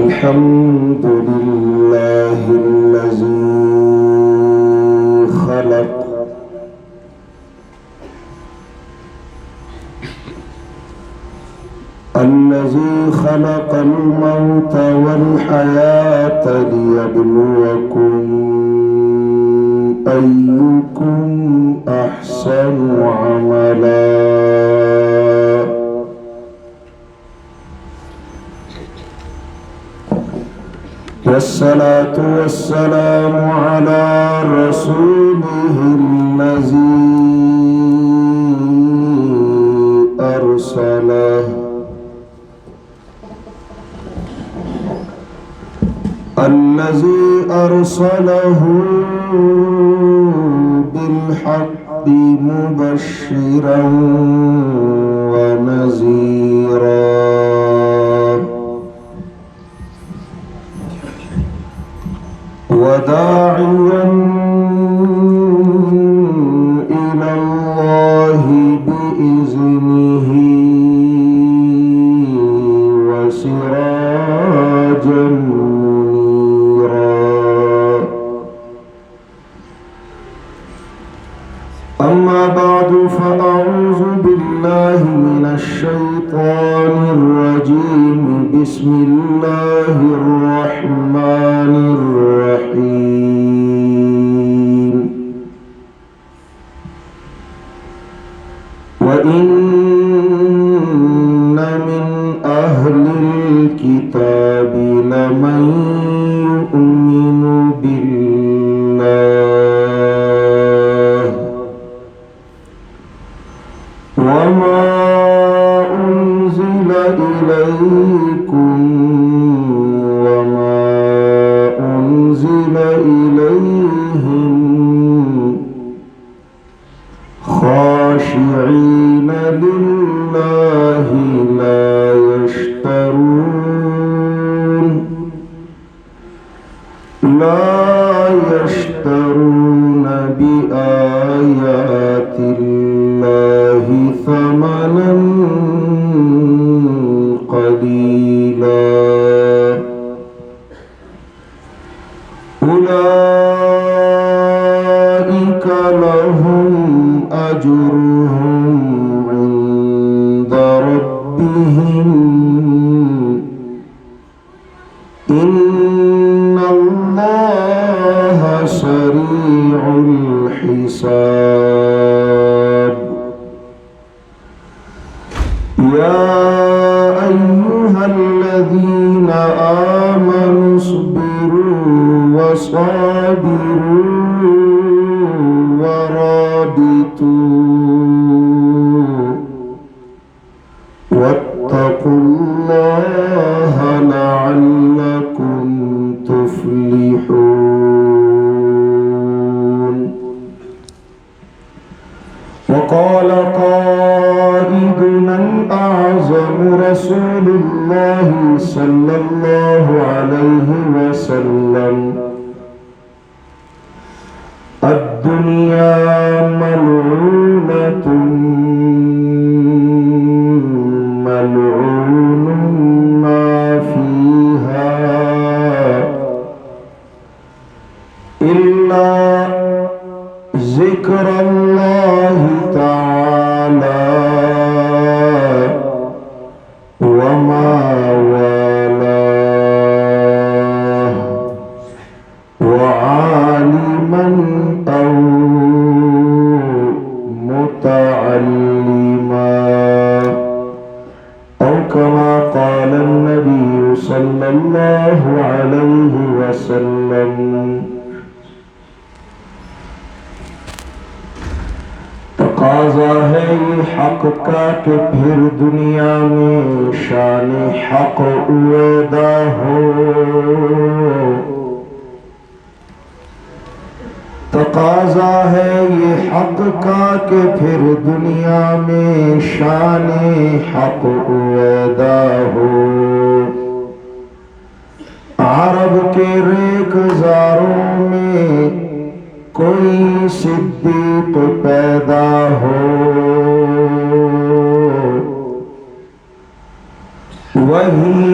الحمد لله الذي خلق الموت والحياة ليبلوكم أيكم أحسن عملا. والصلاة والسلام على رسوله الذي أرسله بالحق مبشرا ونذيرا وداعيا إلى الله بإذنه وسراجا منيرا. أما بعد فأعوذ بالله من الشيطان الرجيم. بسم الله الرحمن الرحيم. وإن من أهل الكتاب لمن يؤمن بالله وما أنزل إليكم وما أنزل إليهم خاشعين لله لا يشترون بآيات الله ثمنا قليلا. أولئك لهم أجرهم عند ربهم إن الله سريع الحساب. يا أيها الذين آمنوا اصبروا وصابروا ورابطوا واتقوا الله لعلكم تفلحون. وقال قائدنا الأعظم رسول الله صلى الله عليه وسلم: الدنيا ملعونة ملعون ما فيها إلا ذكر الله تعالى وما والاه وعالما أو متعلما أو كما قال النبي صلى الله عليه وسلم. तकाज़ा है ये हक का कि फिर दुनिया में शान हक उएदा हो। तकाज़ा है ये हक का कि फिर दुनिया में शान हक उएदा हो। अरब के रेखजारों में कोई सिद्दीक पैदा हो। वही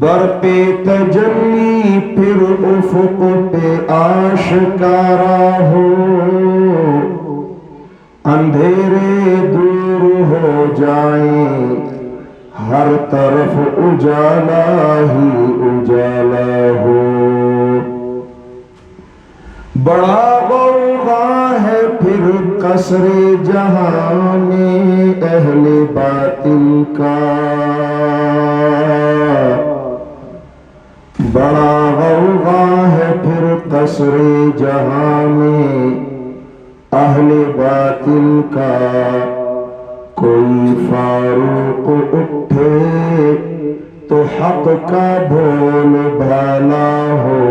बरपे तजल्ली फिर उफुक पे आशकारा हो, अंधेरे दूर हो जाए, हर तरफ उजाला ही उजाला हो। बड़ा गौगा है फिर कसरे जहां में अहले बातिल का, बड़ा गौगा है फिर कसरे जहां में अहले बातिल का। कोई फारूक उठे तो हक का बोल भाला हो।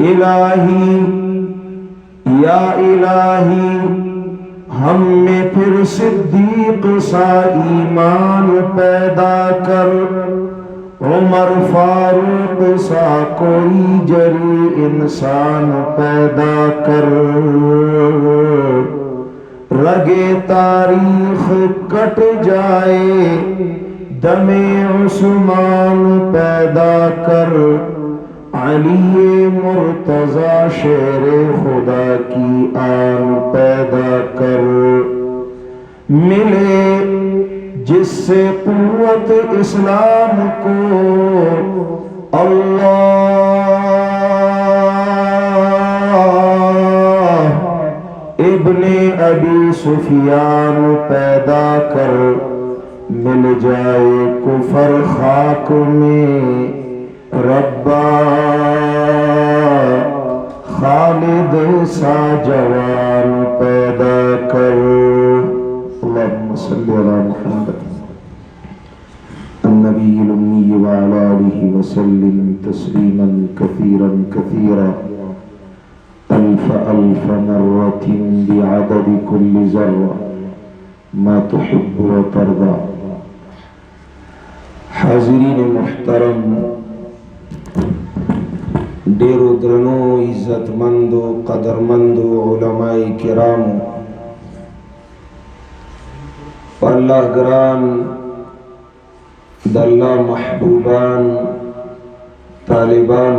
इलाही या इलाही हम में फिर सिद्दीक सा ईमान पैदा कर, उमर फारूक सा कोई जरी इंसान पैदा कर। रगे तारीख कट जाए, दमे उस्मान पैदा कर। अली मुर्तजा शेरे खुदा की आन पैदा कर। मिले जिससे कुव्वत इस्लाम को अल्लाह इब्ने अबी सुफियान पैदा कर। मिल जाए कुफर खाक में रब्बा खालिद सा जवान पैदा कर। अल्लाहुम्मा सल्ली अला मुहम्मद अन्नबील उम्मी व अला आलिहि व सल्लिम तस्लीमन कसीरन कसीरा। अल्फ अल्फ मर्रतिन बिअदद कुल्ली ज़र्रा मा तुहिब्बु व तर्दा। हाज़िरीन मुहतरम, डेरो द्रनो इज्जतमंदो कदरमंदो उलमाए किरामो, अल्लाह ग्रान दल्ला महबूबान तालिबान,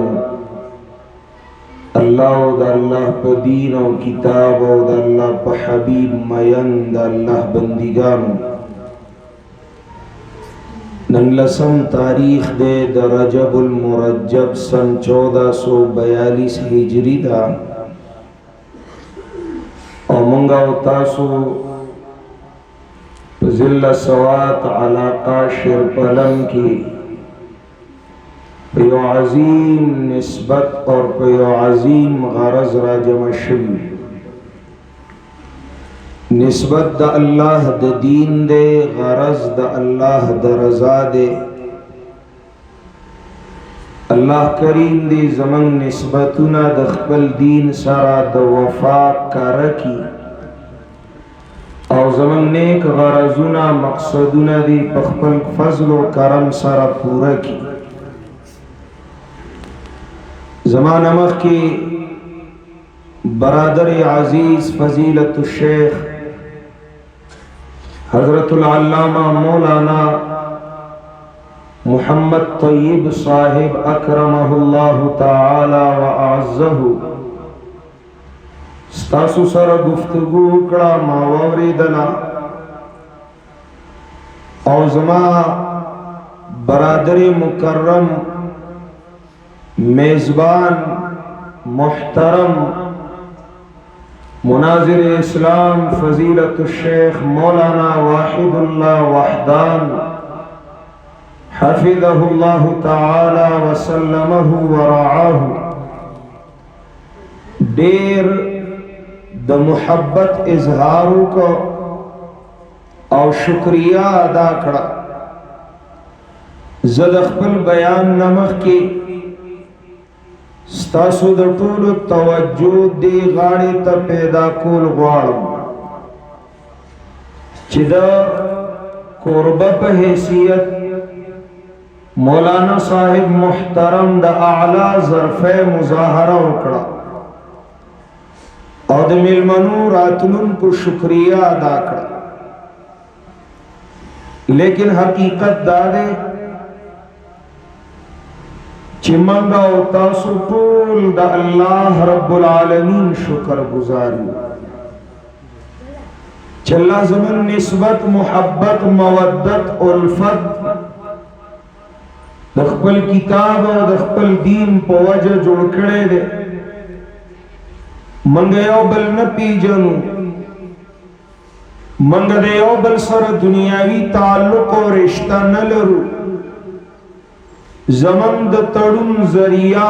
अल्लाह दल्लाह प दीन और किताब और दल्लाह प हबीब मयन दल्लाह बंदिगान। नलसम तारीख दे द रजबुल मुरज्जब सन 1442 हिजरी दा और मंगा तासु जिल्ला सवात अलाका शिरपलम की पयो अजीम निस्बत और पयो अजीम गरज राजमशवी निस्बत द अल्लाह द दीन दे, गरज द अल्लाह द रजा दे। अल्लाह करीम दे जमन निस्बतुना द खपल दीन सारा द वफा करकी और जमन नेक गरजुना मकसदुना दे पखपल फजल व करम सारा पूरा की। ज़माना मख के बरादर अजीज फजीलत शेख हजरतुल अल्लामा मौलाना मुहम्मद तय्यब साहिब अकरमहुल्लाहु ताला व अअज़्ज़हु स्तासु सर गुफ्तगू कड़ा मावरिदना और जमा बरादर मुकर्रम मेजबान मुहतरम मुनाजिर इस्लाम फजीलत शेख मौलाना वाहिदुल्लाह वहदान हफिज़हुल्लाहु ताला व सल्लमहु व रआहु देर द मुहब्बत इजहारू को और शुक्रिया अदा करा। ज़दख़पल बयान नमक की स्तासु द टूल तवज्जो दे गाड़ी त पैदा कोल ग्वाड़म चिदा कोरबा पे हैसियत मौलाना साहिब मुहतरम द आला ज़रफ़े मुज़ाहरा उकड़ा और मिलमनू रातनुन को शुक्रिया अदा करा। लेकिन हकीकत दादे चिमंगा तासु टूल द अल्लाह रब्बुल आलमीन शुक्र गुजारी चल्ला जमन निस्बत मोहब्बत मवद्दत उल्फत दखपल किताब और दखपल दीन по वजह जोड़ करे दे मंगयो बल न पीजनु मंग देयो बल सर दुनियावी ताल्लुक और रिश्ता न लरू जमन द तड़ुन जरिया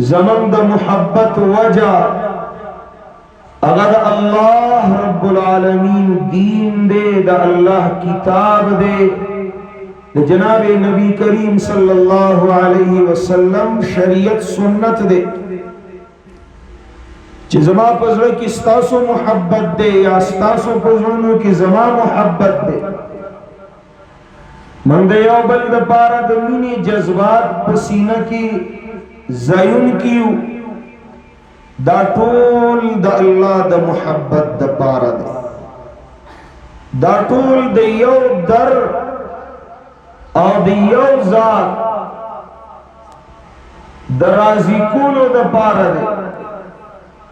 जमन द मोहब्बत वजह अगर अल्लाह रब्बुल आलमीन दीन दे द अल्लाह किताब दे जनाब नबी करीम सल्लल्लाहु अलैहि वसल्लम शरीयत सुन्नत दे जमा पजर की स्तासो मोहब्बत दे या स्तासो पजरों की जमा मोहब्बत दे मंदे बंद पारा दमीनी जज्बात पसीना की जयुन की दाटोल द अल्लाह द मोहब्बत द पारा दे दाटोल द यो दर और द यो ज़ात द राजी कुलो द पारा दे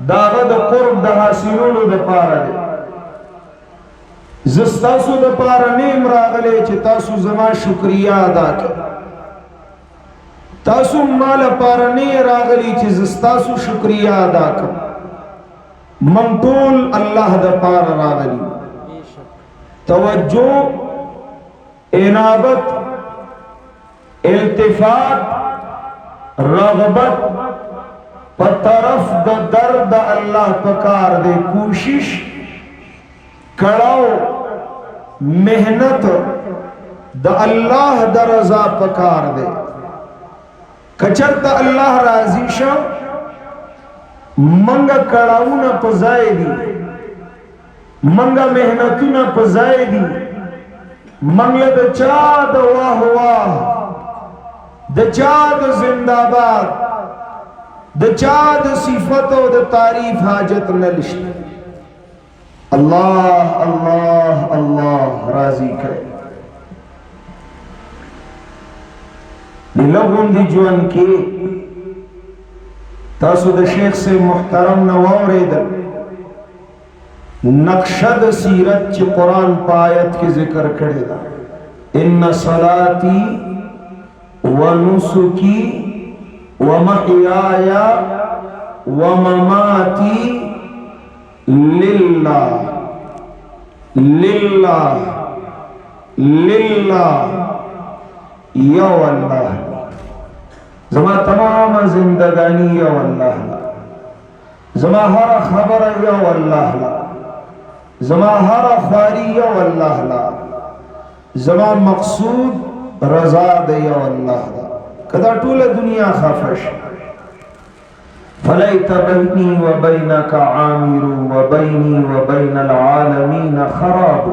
दागा द कुर्ब द हासिलोलो द पारा दे जस्तासु द पारा नेम रागले चे तासु जमा शुक्रिया अदा के तासु माल पारा ने रागली चे जस्तासु शुक्रिया अदा के मंतूल अल्लाह द पारा रागली तवज्जो इनाबत इल्तिफात रगबत पर तरफ द दर्द अल्लाह पकार दे कोशिश कड़ाओ मेहनत द अल्लाह द रजा पकार दे कचर द अल्लाह राजी शा मंगा कड़ाऊ न पजाए दी मंगा मेहनतू न पजाए दी मंगल द चाद वाह वाह द चाद जिंदाबाद द चाद सिफतो द तारीफ हाजत न लिश्त अल्लाह अल्लाह अल्लाह राजी करे लोगों दी जुअन के तासु द शेख से मुहतरम नवारेद नक्शद सीरत च कुरान पायत के जिक्र करेगा इन्ना सलाती व नुसुकी व महयाया व ममाती लिल्लाह लिल्लाह लिल्लाह या अल्लाह जमा तमाम जिंदगानी या अल्लाह जमा हर खबर या अल्लाह जमा हर ख्वारी या अल्लाह जमा मकसूद रजा दे या अल्लाह कदा टूल दुनिया खाफश फलैत बैनी व बैनक आमिर व बैनी व बैनल आलमीन खराब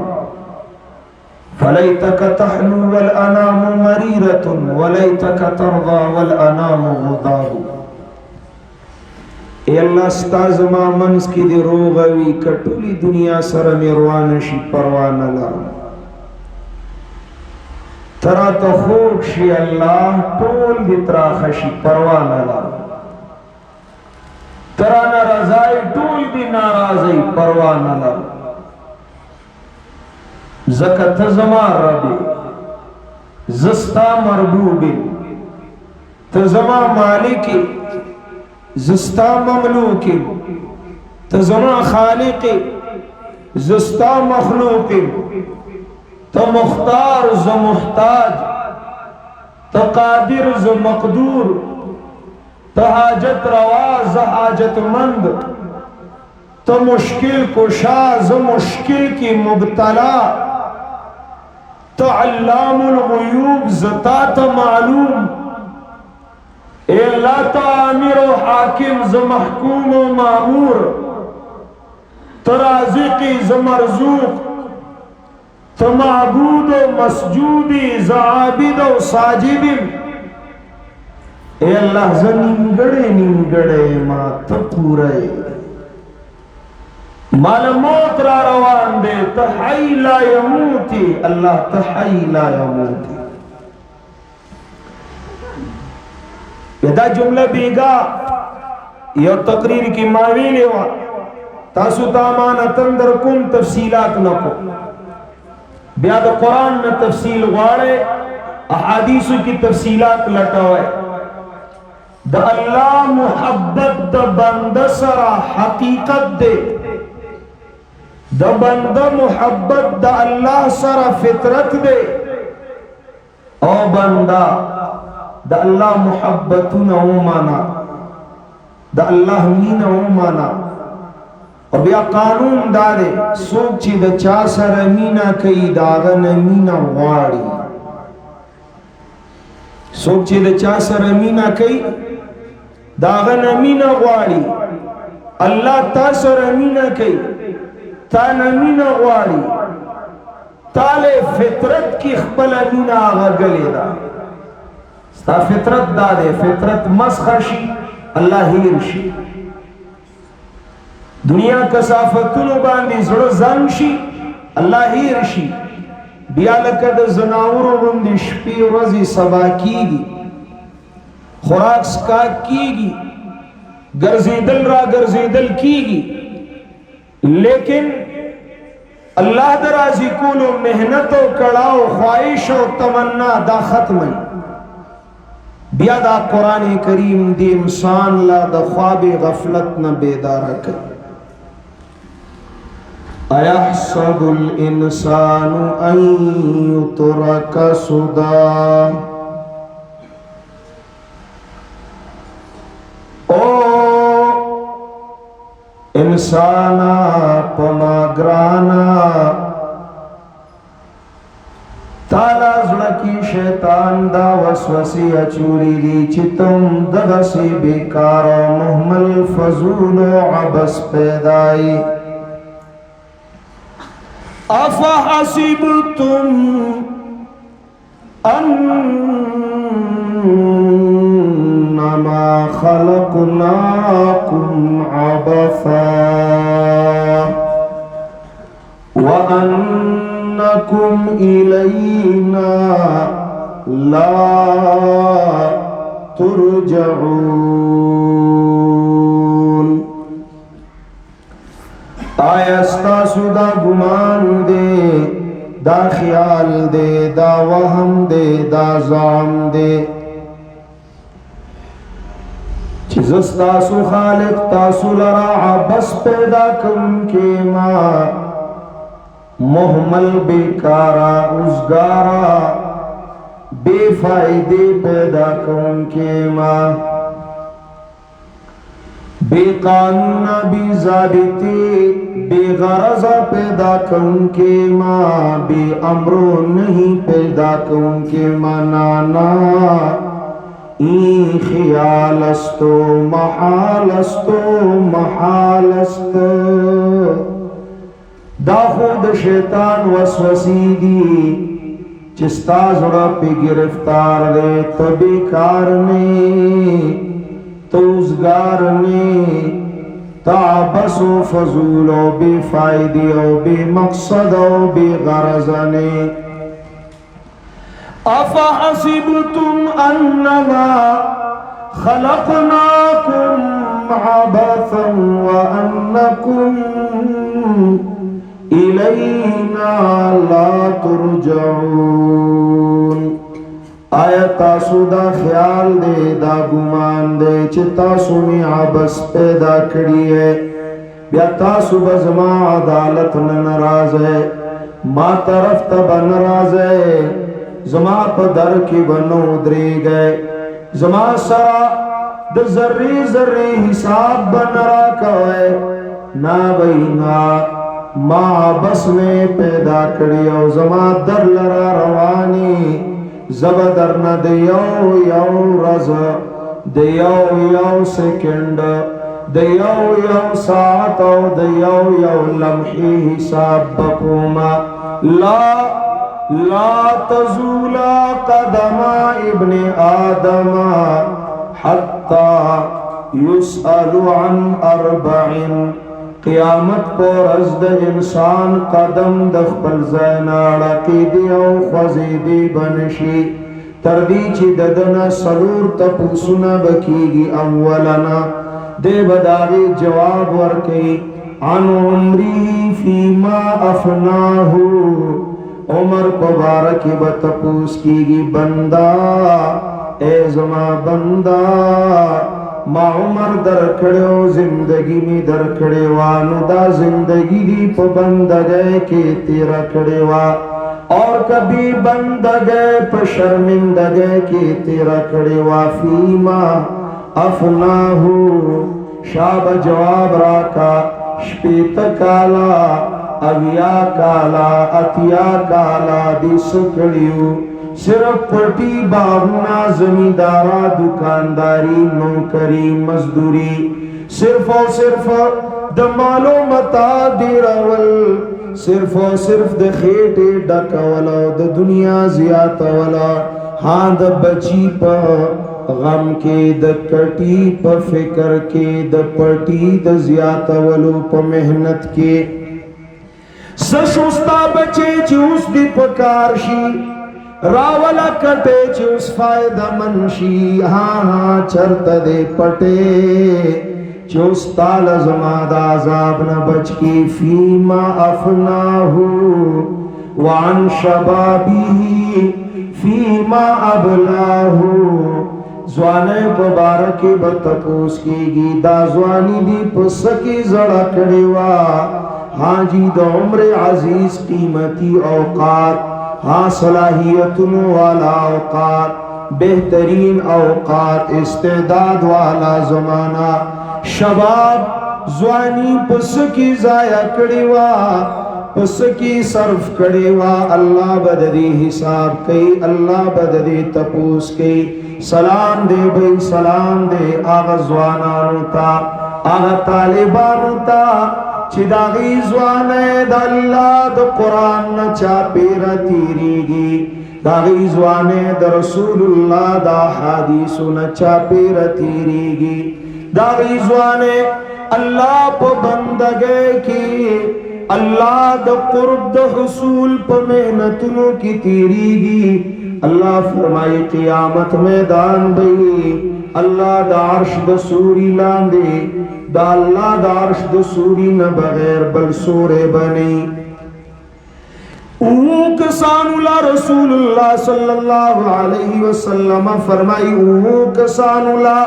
फलैतक तहलु वल अनामु मरीरतुन वलैतक तर्दा वल अनामु गुदाबु ए अल्लाह स्ताज़मा मंस की दे रोगवी कटुली दुनिया सर मिरवानशी परवाना ला तरा तो खूब शी अल्लाह टोल दितरा खशी परवाना ला तरा न रजाई टोल दी नाराज़ी परवाना ला ज़कत ज़मा रबी ज़स्ता मरबूबी तज़मा मालिकी ज़स्ता ममलूकी तज़मा खालिकी ज़स्ता मखलूकी तो मुख्तार ज़ मुहताज तो कादिर ज़ मकदूर तो हाजत रवा ज़ हाजतमंद तो मुश्किल कुशा ज़ मुश्किल की मुब्तला तो अल्लामुल गुयूब ज़ता तो मालूम अल्लाह तो आमिर व हाकिम ज़ महकूम व मामूर तो राज़िक़ी ज़ मरज़ूक़ तो माबूद व मसजूदी ज़ आबिद व साजिदिन ए अल्लाह ज़ निंगड़े मां तो पूरे माल मौत रा रवान दे तहई ला यमूती अल्लाह तहई ला यमूती دا جمله بیگا یو تقریر کی ماویلی وا تاسو تامانتن در کم تفصیلات نکو بیا دا قرآن نا تفصیل غاڑے احادیثو کی تفصیلات لٹوئے دا اللہ محبت دا بند سرا حقیقت دے دا بند محبت دا اللہ سرا فطرت دے او بندہ دا اللہ محبتنا مانا دا اللہ مینا مانا اور بیا قانون دارے سوک چی دا چا سر مینا کئی داغن مینا غاڑی سوک چی دا چا سر مینا کئی داغن مینا غاڑی اللہ تا سر مینا کئی تا نمینا غاڑی تالے فطرت کی خبل مینا آغا گلے دا ستا فطرت دا دے فطرت مسخر شی اللہ ہیر شی دنیا کسافتونو باندی زڑو زنگ شی اللہ ہیر شی بیا لکد زناورو بندی شپی رزی سبا کی گی خوراک سکاک کی گی گرزیدل را گرزیدل کی گی لیکن اللہ درازی کولو محنت و کڑاو خواہش و تمنا دا ختم ہے بیا دا قرآن کریم دی انسان لا دا خواب غفلت نہ بیدار کر ایحسب الانسان ان یترک سدا او انسانا پما گرانا تالا زڑکی شیطان دا وسوسی اچوری دی چتم دغسی بیکار و محمل فضول و عبس پیدائی افحسبتم انما خلقناكم عبثا وأنكم إلينا لا ترجعون آیا ستاسو دا گمان دے دا خیال دے دا وہم دے دا زعم دے چیز تاسو خالق تاسو لرا عبس پیدا کن کے ماں محمل بیکارا ازگارا بے فائدے پیدا کن کے ماں بے قانون بے ضابطے بے غرض پیدا کن کے ماں بے امرو نہیں پیدا کن کے ماں نانا این خیال استو محال استو محال است دا خود شیطان وسوسی دی چستا زڑا پہ گرفتار دے تبی کارنے توزگار نے تعبس و فضول و بے فائدی و بے مقصد و بے غرض نے افحسبتم انما خلقناكم عبثا وانكم الینا لا ترجعون آیا تاسو دا خیال دے دا گمان دے چھ تاسو میں عبس پیدا کری ہے بیا تاسو بزما عدالت ناراض ہے ما طرف تب ناراض ہے زما پدر کی بنو درے گئے زما سرا دا ذری ذری حساب بنرا کوئے نا بینا ما عبس میں پیدا کری او زما در لرا روانی زبدر نہ دیو یو رز دیو یو سیکنڈ دیو یو ساعت او دیو یو لمحی حساب بکوما لا تزولا قدم ابن آدم حتی یسأل عن اربعین قیامت پر از د انسان قدم د خپل ځای نه اړه کېدي او خوځېدي بنشي तर्दी ची ददना सलूर तपुसुना बकीगी अव्वलना दे बदागे जवाब वर्के अन उम्री फीमा अफनाहू उमर मुबारक बतपूस कीगी बंदा ए जमा बंदा मा उमर दर खड़ो जिंदगी में दर खड़े वानुदा जिंदगी दी पबंद गए के तेरा खड़े वा और कभी बंद गए पर शर्मिंद गए के तेरा खड़े वा फीमा अफनाहू शाब जवाब राका श्वेत काला अविया काला अतिया काला दिस कड़ियो सिर्फ पटी बाहुना जमींदारा दुकानदारी नौकरी मजदूरी सिर्फ और सिर्फ द मालो मता दिरावल सिर्फ और सिर्फ द खेटे डकवला द दुनिया जियातवला हाँ द बची पर गम के द कटी पर फिक्र के द पटी द जियातवलो पर मेहनत के सशुस्ता बचे चूस दी पकारशी रावला कटे चूस फायदा मनशी हाँ हाँ चरत दे पटे चूस ताल जमादा आजाब न बच की फीमा अफनाहू वान शबाबी फीमा अबलाहू जवाने मुबारक बतपूस की गीदा जवानी दी पुसकी जड़ा कड़ेवा हाजी द उम्र अजीज कीमती औकात हाँ सलाहियतुन वाला औकात बेहतरीन औकात इस्तेदाद वाला जमाना शबाब जवानी पुस की जाया कड़ेवा पुस की सर्फ कड़ेवा अल्लाह बदरी हिसाब कई अल्लाह बदरी तपूस कई सलाम दे भाई सलाम दे आगा जवानानुता आगा तालिबानुता चिदागी जवाने दल्ला द कुरान न चापेरा तीरीगी दागी जवाने द रसूलुल्लाह दा हादीसु न चापेरा तीरीगी दागी जवाने अल्लाह प बंदगे की अल्लाह द कुर्ब द हुसूल प मेहनतुनु की तीरीगी अल्लाह फरमाए क़यामत मैदान बई अल्लाह द अर्श द सूरी लांदे दा अल्लाह द अर्श द सूरी न बगैर बल सूरे बनी कसानुला रसूलुल्लाह सल्लल्लाहु अलैहि वसल्लम फरमाई कसानुला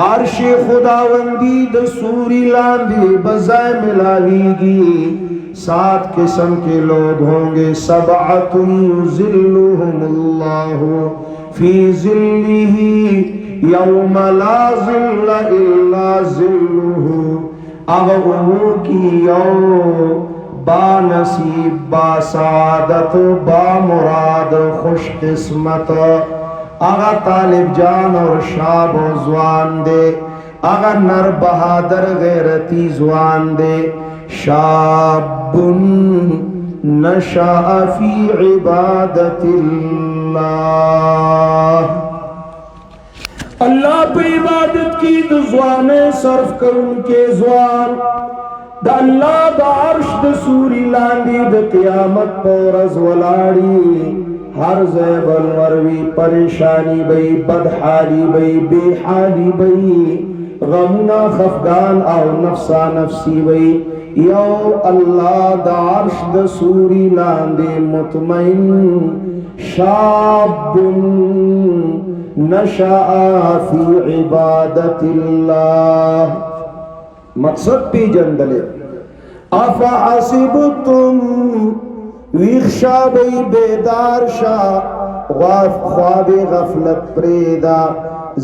अर्श खुदावंदी द सूरी लांदे बजाय मिलावीगी 7 किस्म के लोग होंगे सबअतुन युज़िल्लुहुमुल्लाहु फी ज़िल्लिही यौम ला ज़िल्ला इल्ला ज़िल्लुहु अगवू की यौ बानसीब बासादत बामुराद खुशकिस्मत आगा तालिब जान और शाब और जवान दे आगा नर बहादुर गैरती जवान दे शाबुन नशा फी इबादतिल्लाह अल्लाह पे इबादत की तो जवाने सर्फ कर उनके जवान द अल्लाह द अर्श द सूरी लांदी द क़यामत पोरस वलाड़ी हर ज़ैबल वरवी परेशानी बई बदहाली बई बेहाली बई गमना खफगान और नफ्सा नफ्सी बई यो अल्लाह द अर्श द सूरी लांदे मुतमइन शाबुन नशा फी इबादतिल्लाह मकसद पे जंदले अफा हसिबतुम विख्शा बई बेदार शाह ख्वाब गफलत प्रेदा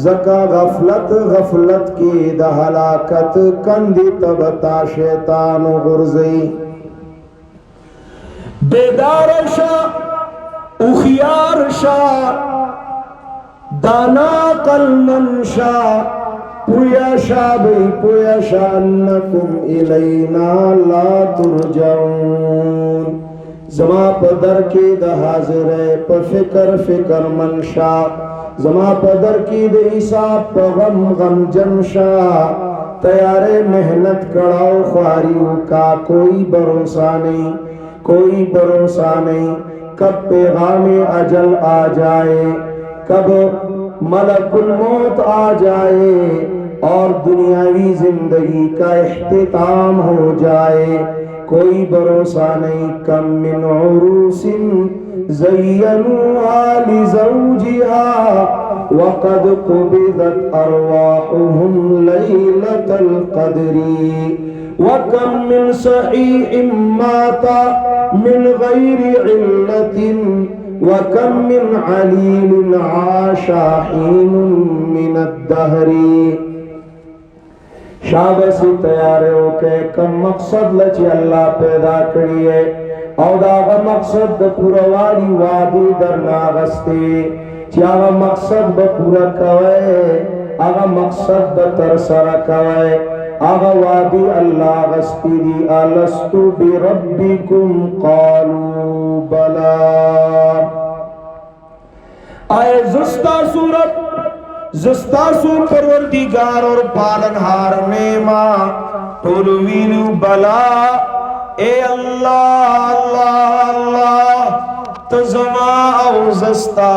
जका गफलत के द हलाकत कंदी तबता शैतान गुरजई बेदार शाह उखियार शाह दाना कलमन शाह पुया शाह अन्नकुम इलैना ला तुरजाऊन जमा पदर के द हाजिर है प फिकर मनशा जमा पदर की दे हिसाब प गम जमशा तैयारे मेहनत कड़ाओ ख्वारियों का कोई भरोसा नहीं कब पैगाम अजल आ जाए कब मलकुल मौत आ जाए और दुनियावी जिंदगी का इख्तिताम हो जाए, कोई भरोसा नहीं। कम मिन उरूसिन ज़य्यनुहा लिज़ौजिहा वक़द क़ुबिज़त अरवाहुहुम लैलतल क़द्री वकम मिन सहीहिम माता मिन गैरि इल्लतिन वकम मिन अलीलिन आशा हीनुन मिनद्दहरी। शाबे से तैयार हो के कम मकसद लची अल्लाह पैदा करी है और दागा मकसद पुरवारी वादी दर नागस्ते चागा मकसद ब पूरा कवे आगा मकसद ब तरसरा कवे आगा वादी अल्लाह गस्ती दी अलस्तु बिरब्बिकुम कालू बला। आए जुस्ता सूरत जस्तासु परवरदिगार और पालनहार नेमा टोलवीनु बला ए अल्लाह अल्लाह अल्लाह तो जमा औ जस्ता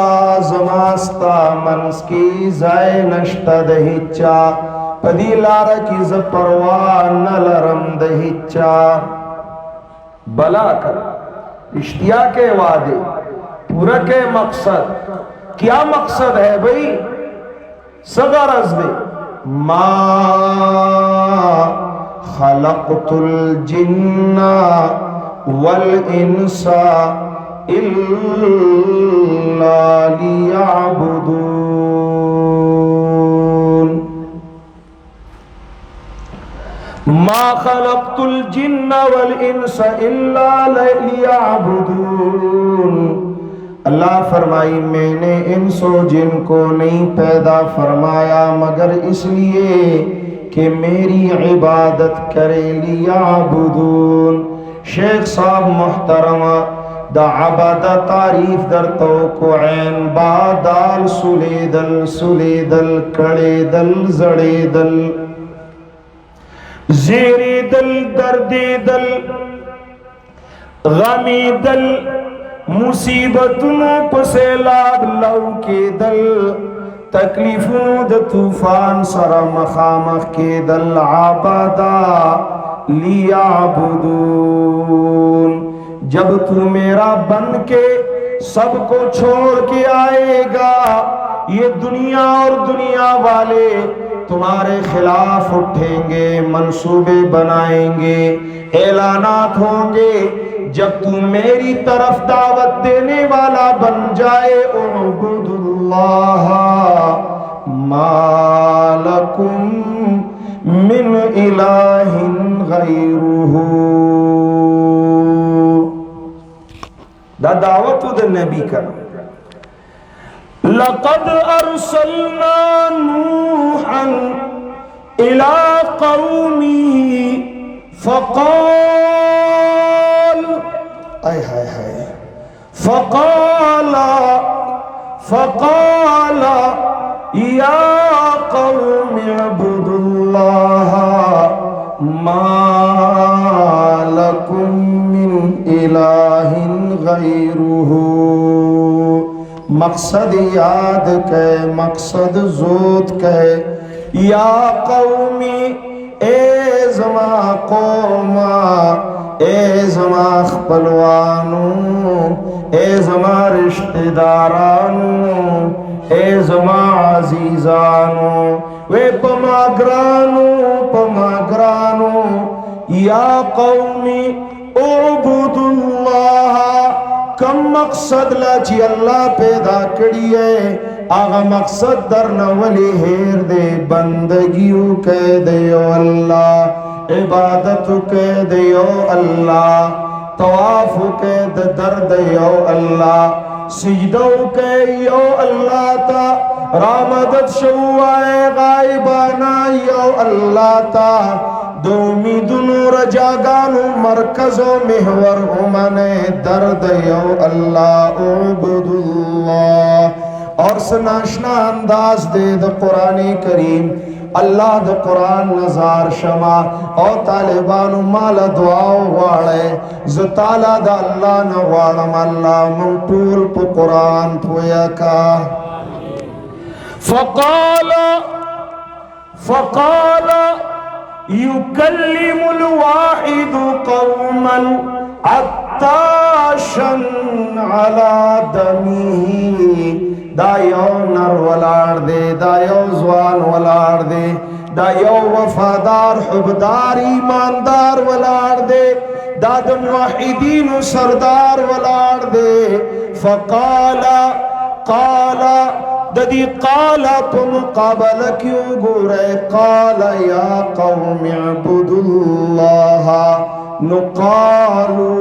जमास्ता मनस की जाय नष्टा दहिचा पदी लारा की ज परवा न लरम दहिचा। बला कर इश्तिया के वादे पूरा के मकसद क्या मकसद है भाई सगरज दे मा खलक़तुल जिन्ना वल इंसा इल्ला लियअबुदून। मा खलक़तुल जिन्ना वल इंसा इल्ला लियअबुदून। अल्लाह फरमाई मैंने इंसो जिन को नहीं पैदा फरमाया मगर इसलिए कि मेरी इबादत करे लियाबुदून। शेख साहब मुहतरमा दा अबादा तारीफ दर तो को ऐन बादाल सुलेदल सुलेदल कड़ेदल जड़ेदल जेरेदल दर्देदल गमीदल मुसीबतों पर सैलाब लव के दल तकलीफों द तूफान सरा मखामख के दल आबादा लियाबुदून। जब तू मेरा बन के सबको छोड़ के आएगा ये दुनिया और दुनिया वाले तुम्हारे खिलाफ उठेंगे, मंसूबे बनाएंगे, ऐलानात होंगे। जब तू मेरी तरफ दावत देने वाला बन जाए उबुदुल्लाह मालकुम मिन इलाहिन गैरुहु। दा दावत द नबी का लक़द अरसलना नूहन इला कौमिही फ़क़ाल आय हाय हाय फ़क़ाला या कौमि अब्दुल्लाह मा लकुम मिन इलाहिन गैरुहु। मकसद याद कह मकसद जोत कह या कौमी ए जमा कौमा ए जमा खपलवानू ए जमा रिश्तेदारानू ए जमा अजीजानू वे पमाग्रानू या कौमी उबुदुल्लाह। कम मकसद लाची अल्लाह पैदा करी है आगा मकसद दर नवली हेर दे बंदगियों कह दियो अल्लाह इबादत कह दियो अल्लाह तवाफ कह दर दियो अल्लाह सिजदो कह यो अल्लाह ता रामदत शवाए गायबाना यो अल्लाह ता दोमी दुनो रजागानु मरकजो महवर उमने दर्द यो अल्लाह उबुदुल्लाह। और सनाशना अंदाज दे द कुरानी करीम अल्लाह द कुरान नजार शमा और तालिबानु माल दुआओ वाले ज ताला द अल्लाह न वालम अल्लाह मंटूल पु कुरान पोया का फ़क़ाल युकल्लिमुल वाहिदु क़ौमन अत्ताशन अला दमीही। दायो नर वलाड़ दे, दायो जवान वलाड़ दे, दायो वफादार हुबदार ईमानदार वलाड़ दे, दादम वाहिदीन सरदार वलाड़ दे। फ़क़ाला काला ददी काला तुम काबल क्यों गुरे। काला या कौम अबुदुल्लाह नुकालू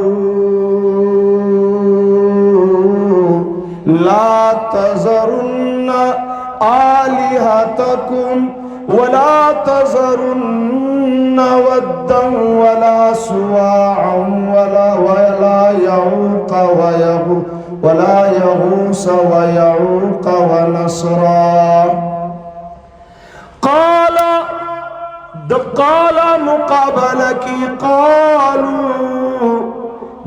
ला तज़रुन्न आलिहतकुम वला तज़रुन्न वद्दन वला सुवाअन वला यऊक़ वला यगूस वयऊक़ वनस्रा। काला मुक़ाबला की कालू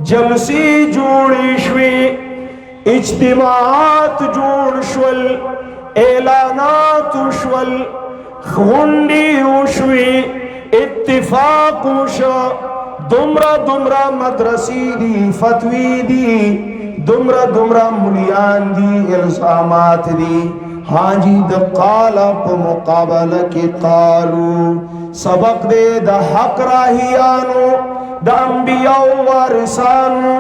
जलसी जोड़ी श्वी इज्तिमात जोड़ श्वल एलानात उश्वल खुंडी उश्वी इत्तिफाक उश दुमरा दुमरा मदरसी दी फतवी दी दुमरा दुमरा मुलियान दी इल्जामात दी। हाँ जी द काला प मुकाबला के कालू सबक दे द हक राहियानो द अंबिया वारिसानो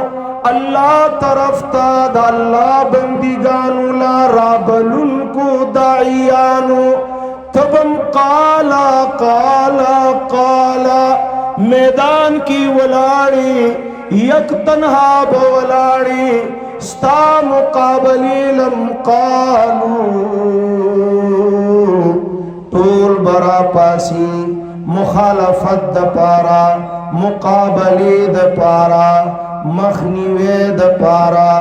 अल्लाह तरफ ता द अल्लाह बंदिगानो ला राबलुन को दाइयानो। तबम काला काला काला मैदान की वलाड़ी यक तन्हा बवलाड़ी स्ता मुकाबली लम कालू टोल बरा पासी मुखालफत द पारा मुकाबले द पारा मखनीवे द पारा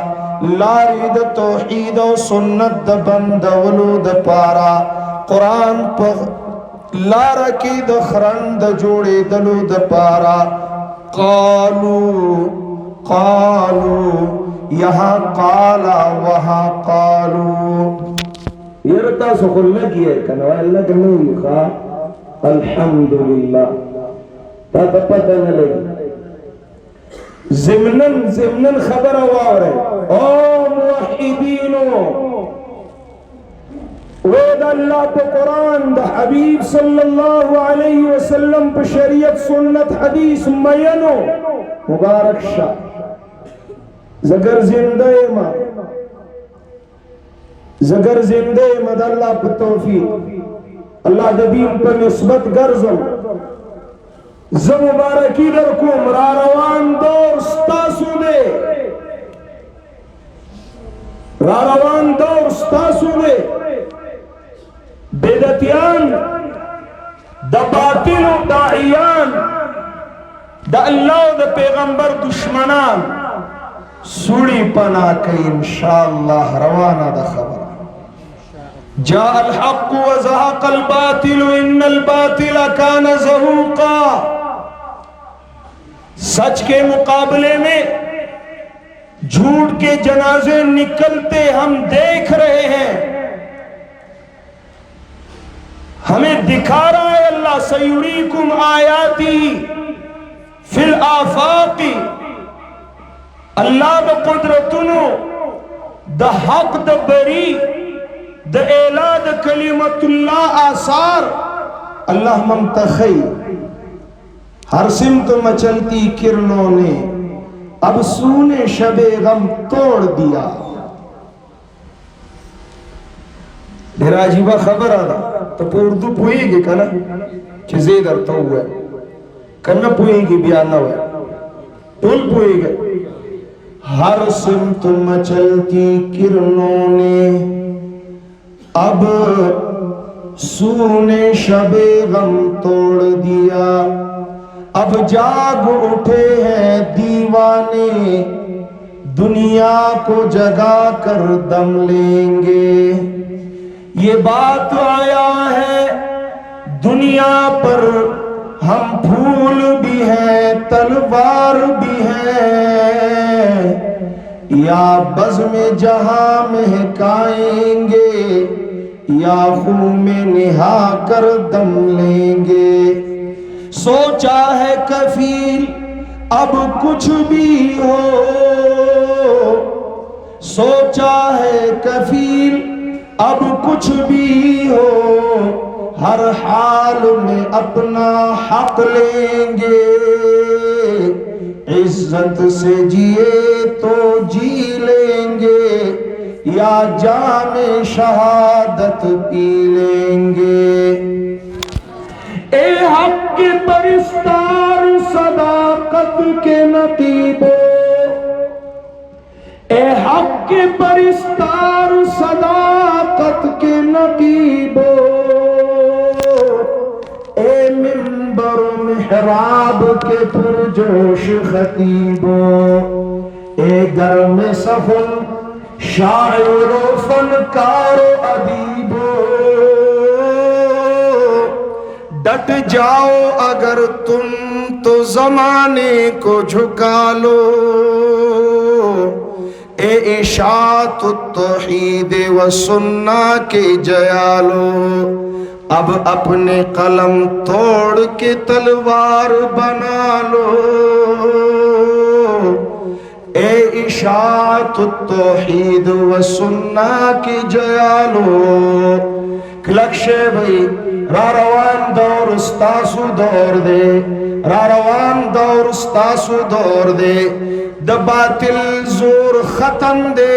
लारी द तौहीद व सुन्नत द बंदवलू द पारा कुरान पर लारा की द खरंद जोड़े दलू द पारा। कालू कालू यहाँ काला वहाँ कालू यरता सुखुल्ला किया कनवा अल्लाह के नहीं खा अल्हम्दुलिल्लाह ताता पता न लगे ज़िमनन ज़िमनन खबर आवार है ओ मुवहिदीनो वेद अल्लाह पे कुरान द हबीब सल्लल्लाहु अलैहि वसल्लम पे शरीयत सुन्नत हदीस मयनो मुबारक शाह जगर जिंदे मा जगर जिंदे मद अल्लाह पे तौफीक अल्लाह द दीन पर निस्बत गर्जम ज मुबारकी दरकुम रा रवान दौर स्तासु दे रा रवान दौर स्तासु दे बेदतियान द बातिल दाइयान द अल्लाह द पैगंबर दुश्मनान सुड़ी पना के इंशाअल्लाह रवाना द खबर जा अल हक़ व ज़हक़ अल बातिल इन्नल बातिल कान ज़हूक़ा। सच के मुकाबले में झूठ के जनाजे निकलते हम देख रहे हैं। हमें दिखा रहा है अल्लाह सयुरीकुम आयाती फिल आफाकी। अल्लाह द कुदरतुनो द हक द बरी द एलाद कलिमतुल्लाह आसार अल्लाह ममतखई हर सिमत मचलती किरणों ने अब सूने शबे गम तोड़ दिया। ढेर अजीबा खबर आदा तो उर्दू पुएगी कना चीजें दरता हुआ कन्ना पुएगी बयान ना हुआ टोल पुएगा। हर सिमत मचलती किरणों ने अब सूने शबे गम तोड़ दिया। अब जाग उठे हैं दीवाने दुनिया को जगा कर दम लेंगे। ये बात आया है दुनिया पर हम फूल भी हैं तलवार भी हैं या बज़्म जहां महकाएंगे या खूह में निहा कर दम लेंगे। सोचा है कफील अब कुछ भी हो, सोचा है कफील अब कुछ भी हो, हर हाल में अपना हक लेंगे। इज्जत से जिए तो जी लेंगे, या जामे शहादत पी लेंगे। ए हक के परिस्तार सदाकत के नकीबो, ए हक के परिस्तार सदाकत के नकीबो, ए मिंबर मिहराब के पुरजोश खतीबो, ए घर में सफल शायरो फनकारो अदीबो, डट जाओ अगर तुम तो जमाने को झुका लो। ए इशाअत तौहीद व सुन्ना के जयालो, अब अपने कलम तोड़ के तलवार बना लो। ए इशाअत तौहीद व सुन्ना के जयालो, लक्ष्य भाई रारवान दौर उस्तासु दौर दे, रारवान दौर उस्तासु दौर दे, दबातिल जोर खत्म दे,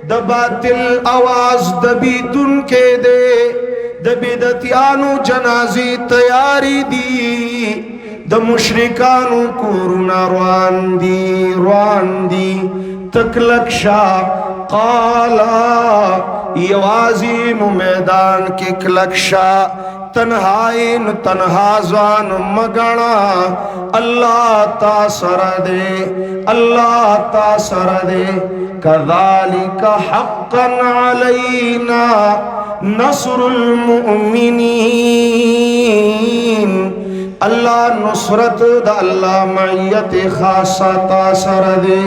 दबातिल आवाज दबी दुन के दे, दबिदतियानु जनाजी तैयारी दी, द मुशरिकानु कोरुना रवान दी तकलक्षा काला यवाजीन मैदान के कलक्षा तन्हाइन तन्हाजान मगना अल्लाह ता सरदे अल्लाह ता सरदे कज़ालिका हक़्क़न अलैना नस्रुल मुमिनीन। अल्लाह नुसरत द अल्लाह मय्यत खासा ता सरदे।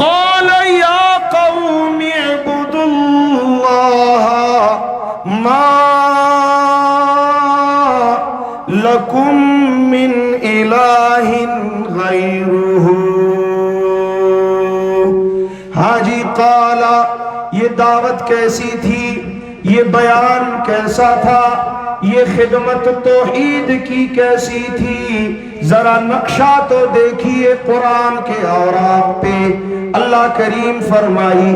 क़ाल या क़ौमी इब्दुल्लाह मा लकुम मिन इलाहिन गैरुहु। हाजी काला, ये दावत कैसी थी, ये बयान कैसा था, ये खिदमत तौहीद की कैसी थी। जरा नक्शा तो देखिए कुरान के औराक पे। अल्लाह करीम फरमाई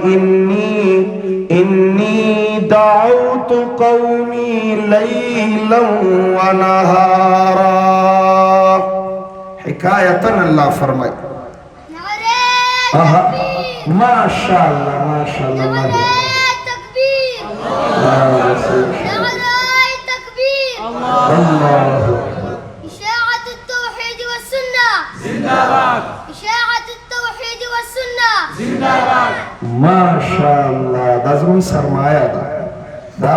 इन्नी दाऊतु कौमी लैलन व नहारा। हिकायतन अल्लाह फरमाई। माशाअल्लाह माशाअल्लाह इशाअत तौहीद व सुन्ना जिंदाबाद, इशाअत तौहीद व सुन्ना जिंदाबाद। माशाअल्लाह दज़मी सरमाया दा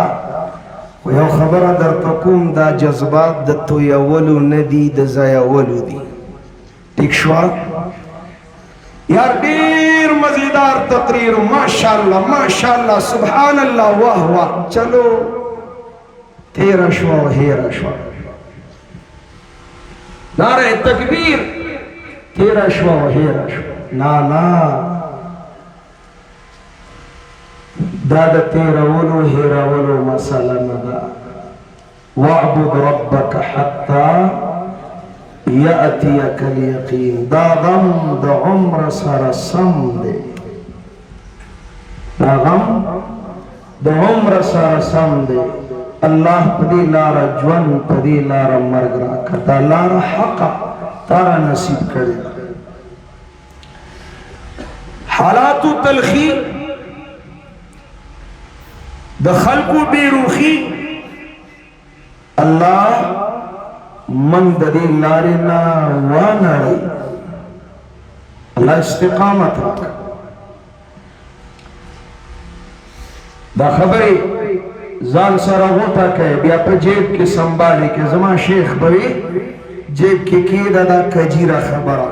यो खबर दर तकुम दा जज्बात द तो यवलु नदी द ज़यवलु दी। ठीक शवा यार, ढेर मजेदार तकरीर माशाअल्लाह माशाअल्लाह सुभान अल्लाह वाह वाह। चलो तेरा शवा हेरा शवा, नारे तकबीर तेरा शवा हेरा शवा। ना ना दादा तेरा वलो हेरा वलो मसाला नदा। वअबुद रब्बक हत्ता यातियकल यकीन। दा गम द उम्र सर सम दे, दा गम द उम्र सर सम दे। अल्लाह पदी लारा ज्वन पदी लारा मर्ग राखता, लारा हक तारा नसीब करे। हालातु तलखी द खल्कु बेरुखी अल्लाह मन ददी लारे ना वानड़ी। अल्लाह इस्तिकामत रख। दा खबरे जान सरा होता के बिया पे जेब के संभाले के जमा शेख बवे जेब के केदा दा कजीरा खबरा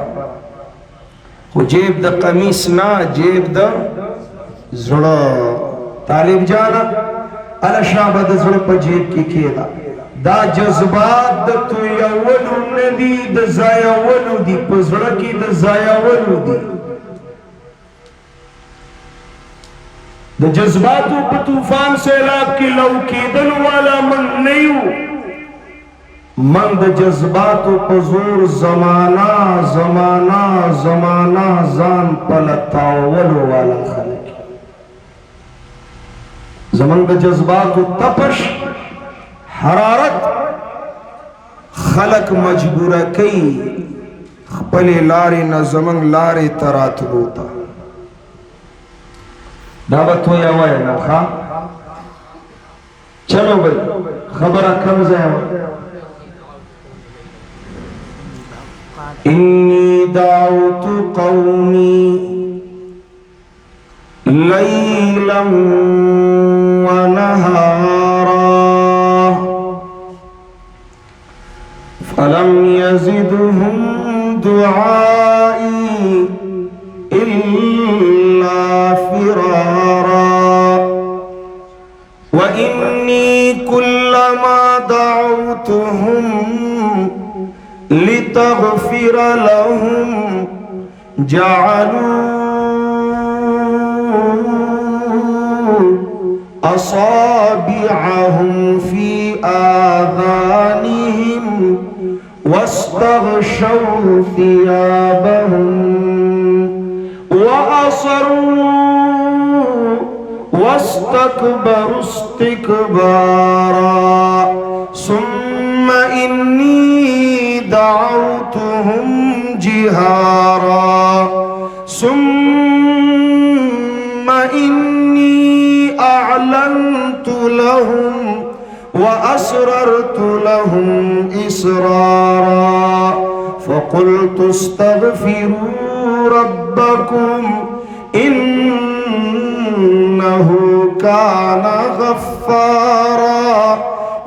वो जेब द कमीस ना जेब द जड़ा तालिब जाना अल शाबद ज़ुल पजीब की केदा दा जज्बात तो यवलु नदी द जायवलु दी पजड़ की द जायवलु दी द जज्बातों पर तूफान सैलाब की लौकीदन वाला मन नहीं मंद जज्बातों पर जोर जमाना जमाना जमाना जान पलतावल वाला खलक जमंग जज्बातों तपश हरारत खलक मजबूर कई खपले लारे न जमंग लारे तरात होता दावत हो या हुआ है ना खा चलो भाई खबर कम जाए इन्नी दाउतु कौमी लैलन व नहारा फलम यजिदहुम दुआई इल्ला फिरारा व इन्नी कुल्लमा दअउतुहुम लितग़फिर लहुम जअलू असाबिअहुम फी आज़ानिहिम वस्तग़शौ थियाबहुम वअसर्रू वस्तकबरु इस्तिकबारा सुम्मा इन्नी दअउतुहुम जिहारा सुम्मा इन्नी अअलनतु लहुम व असररतु लहुम इसरारा फक़ुल्तु इस्तग़फिरू रब्बकुम इन्नहु कान गफ़्फ़ारा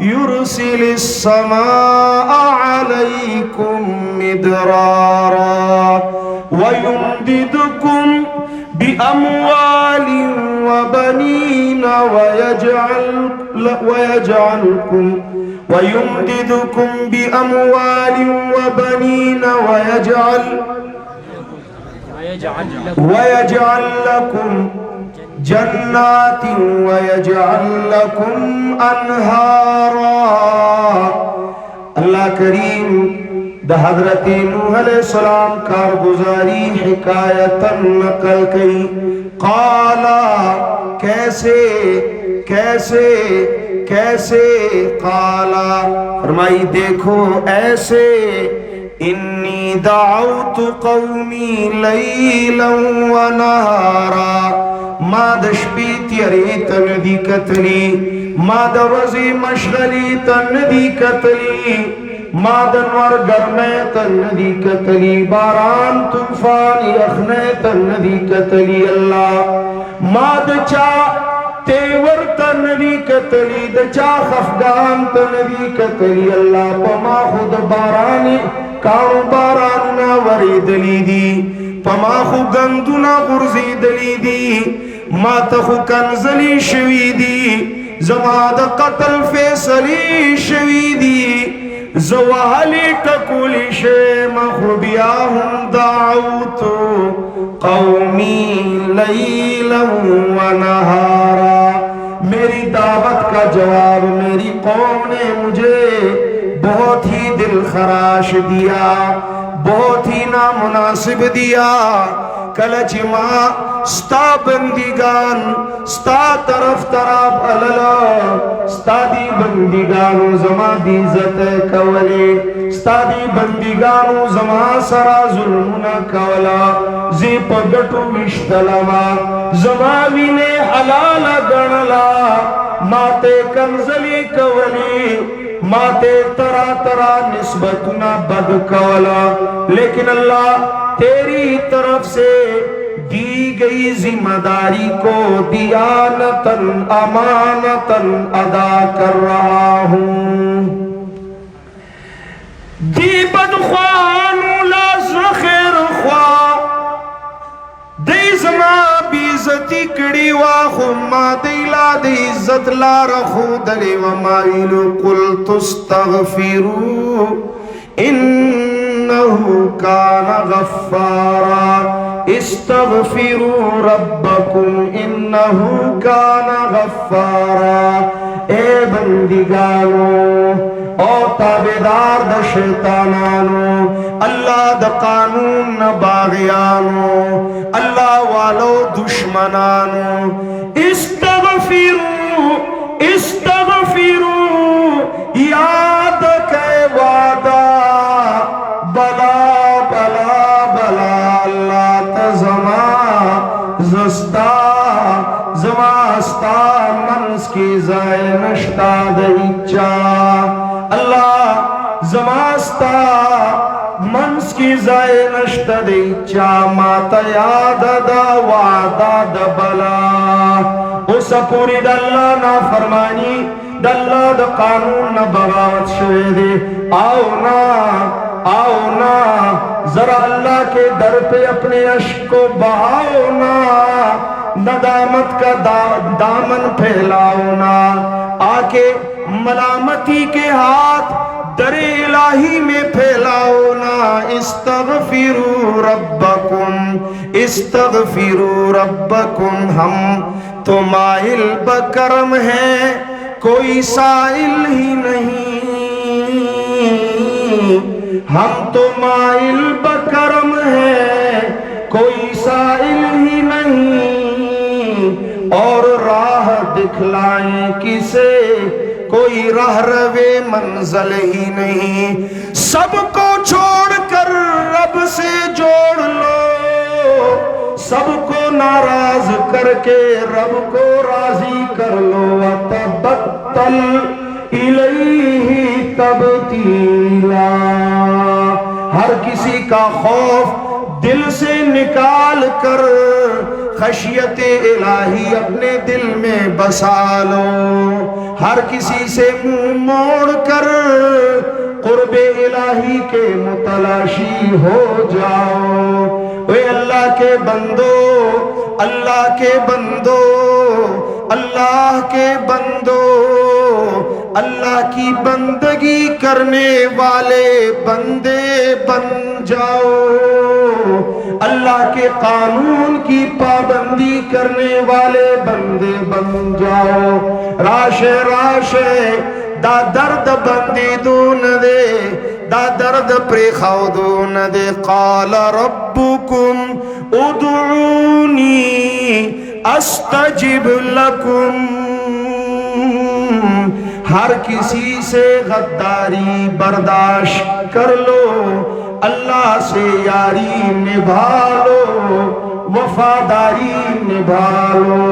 युरसिलिस समाअ अलैकुम मिदरारा व युमदिदकुम बिअमवालिन व बनीन व यजअलकुम व युमदिदकुम बिअमवालिन व बनीन व यजअल लकुम जन्नातिन व यजअल लकुम अनहारा। अल्लाह करीम द हज़रत नूह अलैहिस्सलाम कारगुजारी हिकायतन नकल कई काला कैसे कैसे कैसे काला फरमाई देखो ऐसे इन्नी दाउतु कौमी लैलन व नहारा मादशपी त्यरे तनदी कतली मादवजी मशगली तनदी कतली मादनवर गर्मे तनदी कतली बारान तूफान यखने तनदी कतली अल्लाह मादचा तेवर तनदी कतली दचा खफगान तनदी कतली अल्लाह पमा खुद बारानी काउ बारान ना वरी दली दी पमा खु गंदुना गुर्जी दली दी मातखु कंजली शवी दी जमाद कतल फैसली शवी दी जवाहली टकुली शे मखबियाहुम दाउतु कौमी लैलन व नहारा मेरी दावत का जवाब मेरी कौम ने मुझे बहुत ही दिल खराश दिया बहुत ही नामुनासिब दिया कलचिमा स्ता बंदीगान स्ता तरफ तरफ अलला स्ता दी बंदीगानो जमा दी इज्जत कवले स्ता दी बंदीगानो जमा सरा जुल्मुना कवला जी पगटू विश्तलमा जमा विने हलाल गणला माते कंजली कवली माते तरा तरा निस्बतुना बद कवला लेकिन अल्लाह तेरी तरफ से दी गई जिम्मेदारी को दियानतन अमानतन अदा कर रहा हूं दी बदख्वानु ला ज़ख़ीर ख्वा दे जमा बेइज्जती कड़ी वा खुमा दिला दे इज्जत ला रखू दले व माइलू कुल तुस्तगफिरू इन्नहु काना गफ्फारा इस्तगफिरू रब्बकुम इन्नहु काना गफ्फारा। ए बंदिगानो ओ ताबेदार द शैतानानो, अल्लाह द कानून न बागियानो, अल्लाह वालो दुश्मनानो, इस्तगफिरू इस्तगफिरू याद के वादा बला बला बला अल्लाह तज़मा जस्ता जमास्ता मनस की जाय नश्ता दहिचा अल्लाह जमास्ता मनस की जाय नश्ता दहिचा माता याद दा वादा द बला उस पूरी दल्ला ना फरमानी दल्ला द कानून न बगावत शवे दे। आओ ना जरा अल्लाह के दर पे अपने अश्क को बहाओ ना, नदामत का दामन फैलाओ ना, आके मलामती के हाथ दरे इलाही में फैलाओ ना। इस्तगफिरू रब्बकुम हम तो माइल बकरम है कोई साइल ही नहीं, हम तो माइल बकरम है कोई साइल ही नहीं, और राह दिखलाएं किसे कोई राह रवे मंजिल ही नहीं। सबको छोड़कर रब से जोड़ लो, सबको नाराज करके रब को राजी कर लो। तबत्तल इलैहि तबतीला, हर किसी का खौफ दिल से निकाल कर खशियत इलाही अपने दिल में बसा लो। हर किसी से मुंह मोड़ कर कुर्बे इलाही के मुतलाशी हो जाओ। वे अल्लाह के बंदो, अल्लाह के बंदो, अल्लाह के बंदो, अल्लाह की बंदगी करने वाले बंदे बन जाओ, अल्लाह के कानून की पाबंदी करने वाले बंदे बन जाओ। राशे राशे दा दर्द बंदी दून दे, दा दर्द प्रेखाओ दून दे। काल रब्बुकुम उदूनी अस्तजिब लकुम, हर किसी से गद्दारी बर्दाश्त कर लो, अल्लाह से यारी निभा लो, वफादारी निभा लो।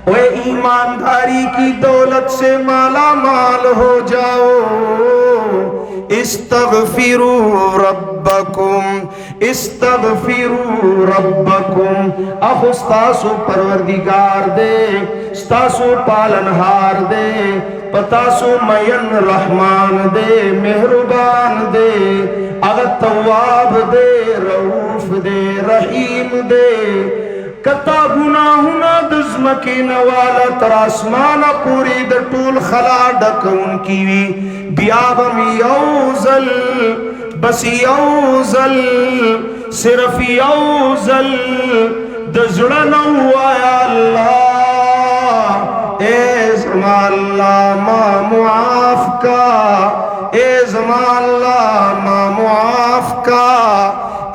वे ईमानदारी की दौलत से माला माल हो जाओ। इस्तगफिरू रब्बकुम इस्तगफिरू रब्बकुम। अखुस्तासु परवरदिगार दे, स्तासु पालनहार दे, पतासु मयन रहमान दे, मेहरबान दे, अगर तवाब दे, रऊफ दे, रहीम दे। कता गुनाहुना दुज़्मकी नवाला तरासमाना पूरी द टूल खला डकउन की बियाबम यौजल बस यौजल सिर्फ यौजल दजड़न हुआ अल्लाह। ए ज़माल्ला मा मुआफ का, ए ज़माल्ला मा मुआफ का,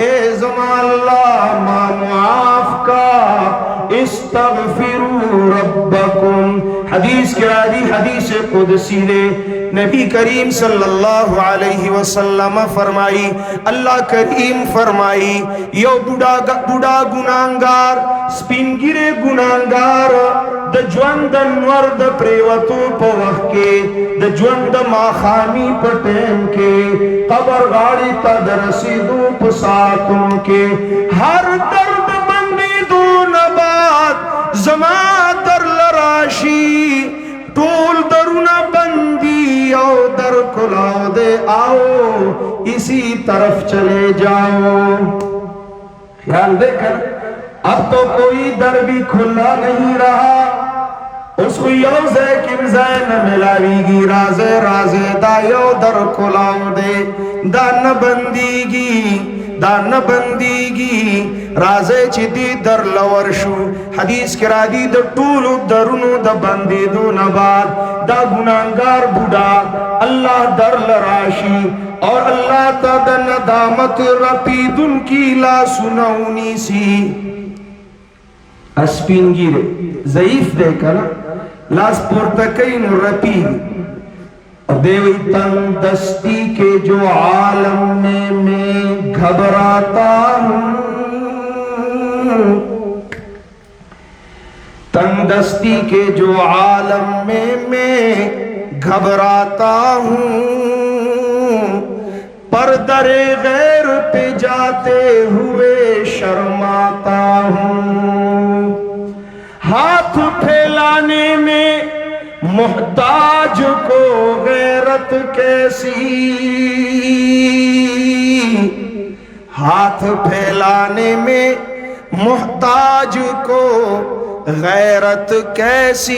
ए ज़माल्ला मा मुआफ का। इस्तगफिरू रब्बकुम। हदीस के आदि हदीस कुदसी ने नबी करीम सल्लल्लाहु अलैहि वसल्लम फरमाई, अल्लाह करीम फरमाई, यो बुढ़ा गुनाहगार स्पिनगिरे गुनाहगार द ज्वंद नवर द प्रेवतु पवख के द ज्वंद माखामी पटेम के कबर गाड़ी तदरसीदु पसातुन के हर दर्द बंदी दो नबाद जमा दर लराशी टोल दरुना बंदी आओ दर खुलाओ दे आओ इसी तरफ चले जाओ। ख्याल देकर अब तो कोई दर भी खुला नहीं रहा, उसको यौज़े किमज़े न मिलावीगी राज़े राज़े दा यौ दर खुलाओ दे दा न बंदीगी राज़े चिदी दर लवर्शु हदीस के रादी द टूलु दरुनु द बंदी दो नबाद दा गुनाहगार बुढ़ा अल्लाह दर लराशी और अल्लाह ता द नदामत रपीदुन की ला सुनाऊनी सी अस्पिन गिरे ज़ईफ देखा ना लास पुरतकैन रपी देवी तंदस्ती के जो आलम में मैं घबराता हूँ तंदस्ती के जो आलम में मैं घबराता हूँ पर दरे गैर पे जाते हुए शर्माता हूँ हाथ फैलाने में मोहताज को गैरत कैसी हाथ फैलाने में मोहताज को गैरत कैसी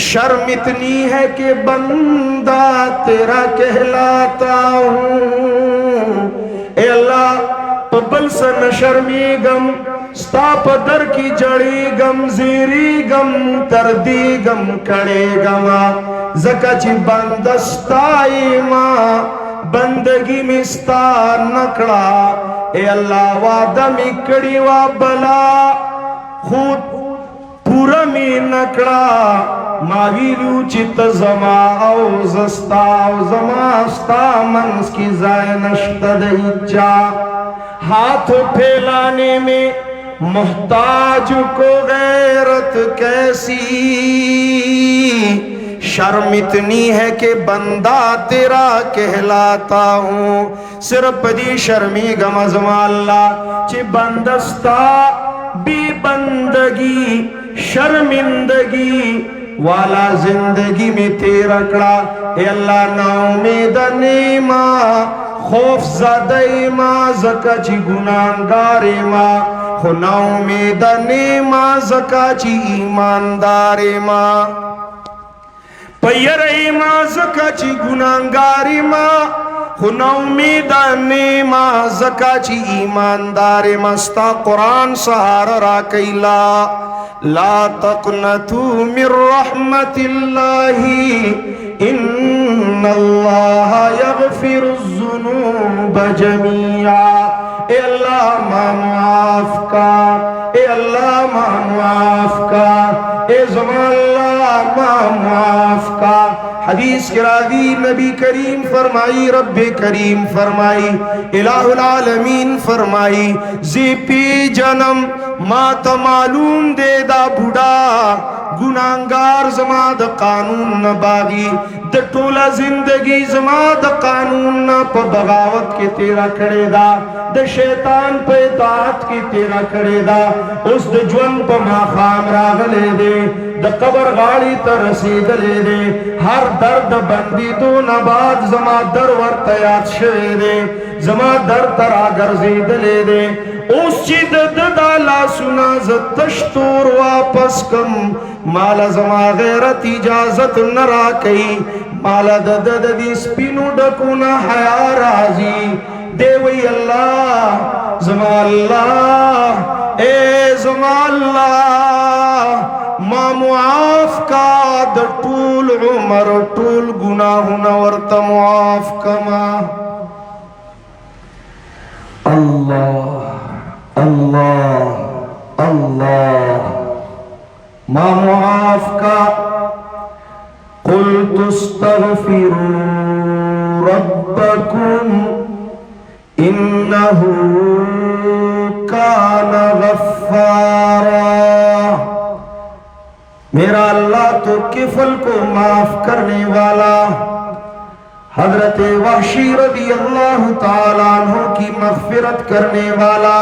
शर्म इतनी है कि बंदा तेरा कहलाता हूँ ए अल्लाह पबल सन शर्मी गम स्ताप दर की जड़ी गम जीरी गम तरदी गम कड़े गमा जकची बंदस्ताई माँ बंदगी मिस्ता नकड़ा ए अल्लाह वादमी कड़ी वा बला खुद पूरा में नकड़ा मावीलू चित जमा औ जस्ता जमास्ता मनस की जाय नश्तद इज्जा हाथ फैलाने में मोहताज को गैरत कैसी शर्म इतनी है कि बंदा तेरा कहलाता हूँ सिर्फ दी शर्मी गमजमा अल्लाह चे बंदस्ता बी बंदगी शर्मिंदगी वाला जिंदगी में तेरा कड़ा ए अल्लाह नाउमीद नेमा खौफ ज़दे माँ ज़काची गुनाहगारे माँ नाउमीद नेमा ज़काची ईमानदारे माँ पयरे माँ ज़काची गुनाहगारे माँ नाउमीद नेमा ज़काची ईमानदारे मस्ता कुरान सहारा राकैला ला तक़नतू मिर रहमतिल्लाही इन्नल्लाह यग़फिरुज़्ज़ुनूब जमीआ ए अल्लाह माफ़ का ए अल्लाह माफ़ का ए ज़माल्लाह माफ़ का हदीस के रावी नबी करीम फरमाई रब्बे करीम फरमाई इलाहुल आलमीन फरमाई ज़ीपी जन्म मात मालूम दे दा बुढ़ा गुनाहगार जमा द कानून न बागी द टोला जिंदगी जमा द कानून न प बगावत के तेरा करेदा द शैतान पे इताअत के तेरा करेदा उस द ज्वन प माखाम रागले दे द कबर गाड़ी तर रसीद ले दे हर दर्द बंदी तो नबाद जमा दर वर तयात शे दे जमा दर तरा गर्जीद ले दे उस चिद दाला सुना जतश्तूर वापस कम माला जमा गैरत इजाजत न राकई माला दद दी स्पिनु डकुना हया राजी देवी अल्लाह जमा अल्लाह ए जमा अल्लाह मा मुआफ का द टूल उमर टूल गुनाह न वर्त मुआफ कमा अल्लाह अल्लाह अल्लाह मा मुआफ का कुल तुस्तगफिरू रब्बकुम इन्नहु कान गफ्फारा मेरा अल्लाह तो किफल को माफ करने वाला हजरत वहशी रज़ी अल्लाह ताला अन्हु की मग़फ़िरत करने वाला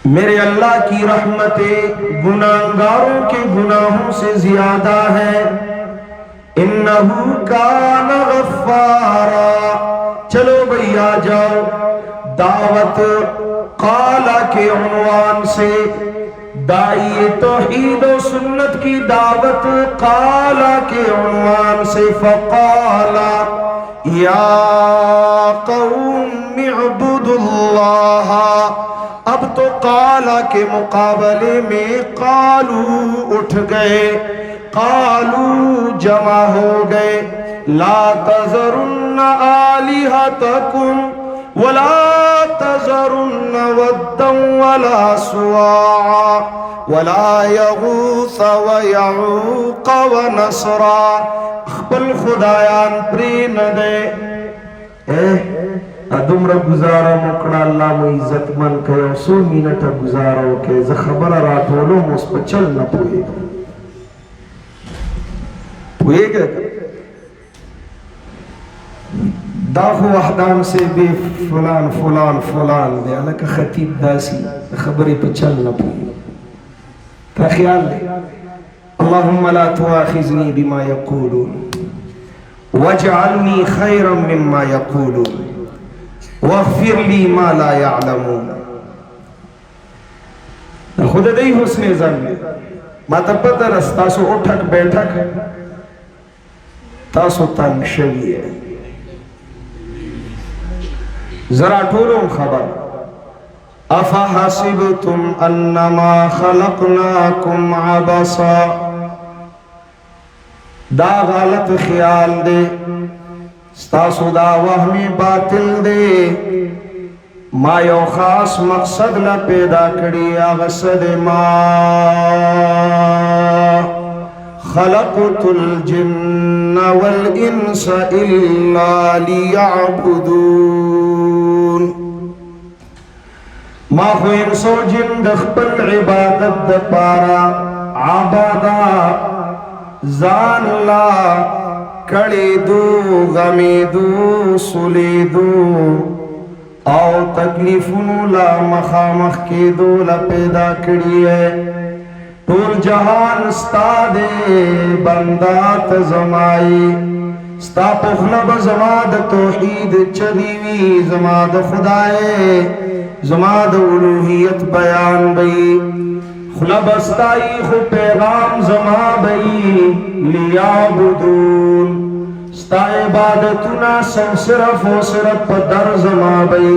मेरे अल्लाह की रहमतें गुनाहगारों के गुनाहों से ज्यादा है इन्नहु कान गफ्फारा चलो भैया जाओ दावत काला के उन्वान से दाई तौहीद व सुन्नत की दावत काला के उन्वान से फ़क़ाला या कौम इअ्बुदुल्लाह। अब तो काला के मुकाबले में कालू उठ गए, कालू जमा हो गए। ला तज़रुन्न आलिहतकुम वला तज़रुन्न वद्दन वला सुवाआ वला यगूस व यऊक व नसरा। खपल खुदायान प्री न दे अदुमरा गुजारा मोकड़ा अल्लाह मो इज्जत मन कयो 100 मिनट गुजारो के ज खबर राठोलो मुस पर चल न पुएगा दाखो अहदाम से बे फलान फलान फलान दे अलग खतीब दासी खबरी पर चल न पुए ता ख्याल ले अल्लाहुम्मा ला तुआखिज़नी बिमा यक़ूलून वजअलनी खैरम मिम्मा यक़ूलून वग़फ़िर ली मा ला यअलमून। खुद दई हुस्ने ज़न माता पता रस्ता सो उठक बैठक तासो तंग शवी है जरा ठोलो खबर। अफ़हसिबतुम अन्नमा ख़लक़नाकुम अबसा। दा गलत ख्याल दे स्तासो दा वहमी बातिल दे मायो खास मकसद ला पैदा करी अगसद मा खलक़तुल जिन्न वल इंस इल्ला लियअबुदून। मा खो इंसो जिन दखपल इबादत द पारा आबादा जान ला कड़े दो गमे दो सुले दो आओ तकलीफुन ला मखामख के दो ला पैदा करी है। टोल जहान स्ता दे बंदात जमाई स्ता पुखलब जमाद तौहीद चलीवी जमाद खुदाए जमाद उलूहियत बयान बई खुलबस्ताई खु पैगाम जमा बई लियाबुदून स्ता इबादतुना सब सिर्फ व सिर्फ दर जमा बई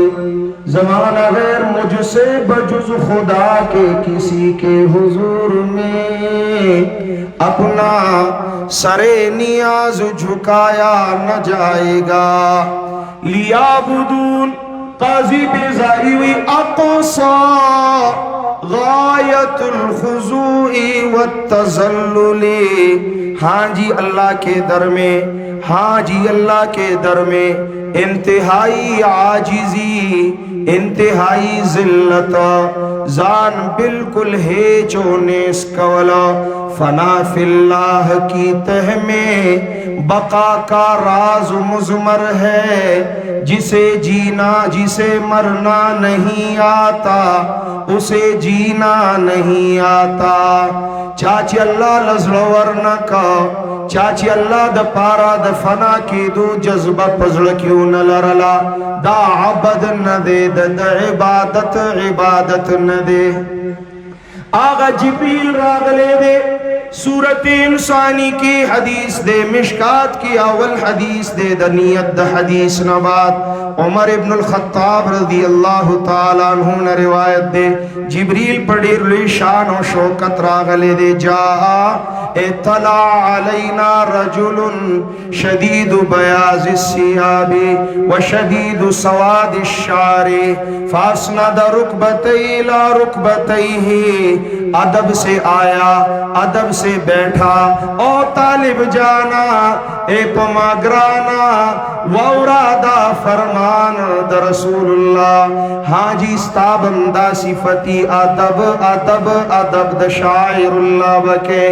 जमाना गैर मुझसे बजुज खुदा के किसी के हुजूर में अपना सरे नियाज झुकाया न जाएगा। लियाबुदून काजी बेजारी हुई अक़सा गायतुल खुज़ूई वत्तज़ल्लुली। हाँ जी अल्लाह के दर में, हाँ जी अल्लाह के दर में इंतहाई आजिज़ी इंतहाई जिल्लत जान बिल्कुल है जो नेस कवला फना फिल्लाह की तह में बका का राज मुज़मर है। जिसे जीना जिसे मरना नहीं आता उसे जीना नहीं आता। चाची अल्लाह लज़लवर न का चाची अल्लाह द पारा द फना की दो जज्बा पजल क्यों न लरला दा अबद न दे द इबादत न दे। आगा जिब्रील रागले दे सूरत इंसानी की हदीस दे मिशकात की अवल हदीस दे दनियत द हदीस नबाद उमर इब्न अल खत्ताब रज़ी अल्लाह ताला अन्हु न रिवायत दे जिब्रील पढ़ी शान और शौकत रागले दे जा इत्तला अलैना रजुलुन शदीदु बयाज़ि सियाबी व शदीदु सवादि शारी फासनद रुकबतैहि ला रुकबतैहि। अदब से आया अदब से बैठा ओ तालिब जाना ए पमाग्राना वौरादा फरमान द रसूलुल्लाह। हाँ जी स्ताबंदा सिफती अदब अदब अदब द शायरुल्लाह बके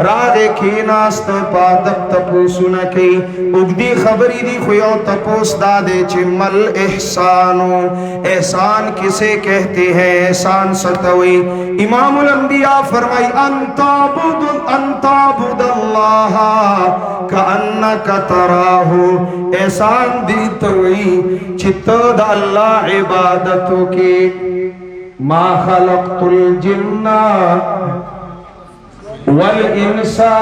रादे खीनास्त पादब तपूसु न की उगदी खबरी दी खुयो तपूस दादे चिमल एहसानो। एहसान किसे कहते हैं एहसान सतवी इमामुल अंबिया फरमाई अंताबुदल्लाह कअन्नका तराहु। एहसान दी तवी चित्त द अल्लाह इबादतों की मा खलक़तुल जिन्ना वल इंसा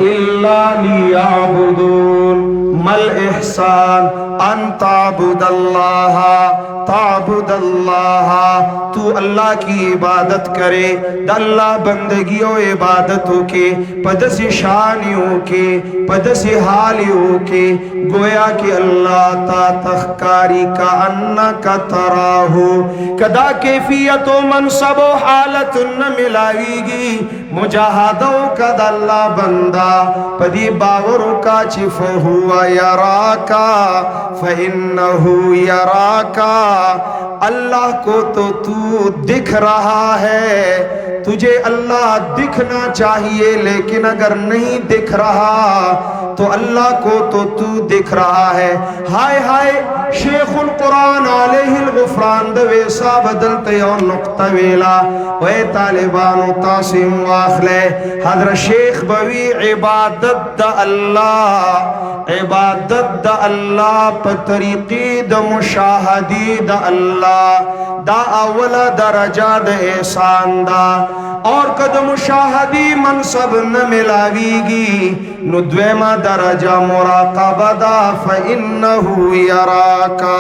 इल्ला लियअबुदून मल इहसान अन ताबुदल्लाह तू अल्लाह की इबादत करे अल्लाह बंदगियों इबादतों के पद से शानियों के पद से हालियों के गोया कि अल्लाह ता तखकारी का अन्ना का तराहू कदा कैफियतों मनसबो हालत न मिलावीगी मुजाहदों का अल्लाह बंदा पदी बावरों का चिफ हुआ यराका फ़इन्नहु यराका अल्लाह को तो तू दिख रहा है तुझे अल्लाह दिखना चाहिए लेकिन अगर नहीं दिख रहा तो अल्लाह को तो तू दिख रहा है। हाय हाय शेखुल कुरान अलैहिल गुफरान दवेसा बदलते और नुक्ता वेला वे तालिबान तासिम वाखले हजरत शेख बवी इबादत द अल्लाह पतरीक़ी द मुशाहदी द अल्लाह दा अवला दरजा द एहसान दा और कद मुशाहदी मनसब न मिलावीगी नुद्वेमा दरजा मुराक़बा दा फ़इन्नहु यराका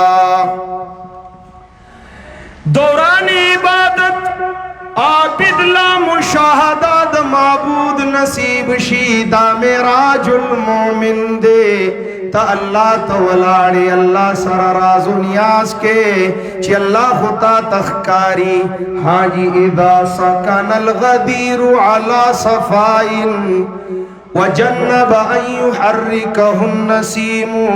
दौरान इबादत आबिद ला मुशाहदा द माबूद नसीब शीदा मेराजुल मोमिन दे ता अल्लाह तवलाड़ी अल्लाह सरा राज़ु नियाज के ची अल्लाह खुता तखकारी हाजी इदा सकनल गदीरु अला सफाइन वजन्नब अन युहर्रिकहुन नसीमु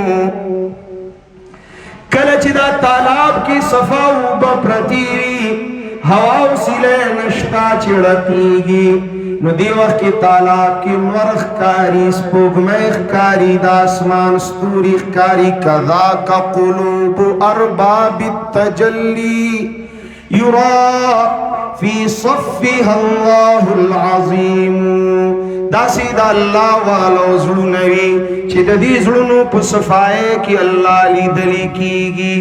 कलचिदा तालाब की सफा उबा प्रतीरी हवा उसिले नश्ता चिड़तीगी नदी वक्त की तालाब की मरख कारी स्पुगमैख कारी दासमान स्तूरी कारी कदा का कुलूब अरबाबित तजल्ली युरा फी सफ़िहा अल्लाहुल अज़ीम दासीदा अल्लाह वालो ज़ुलनवी चिददी ज़ुलनु पुसफ़ाए की अल्लाह लीदली कीगी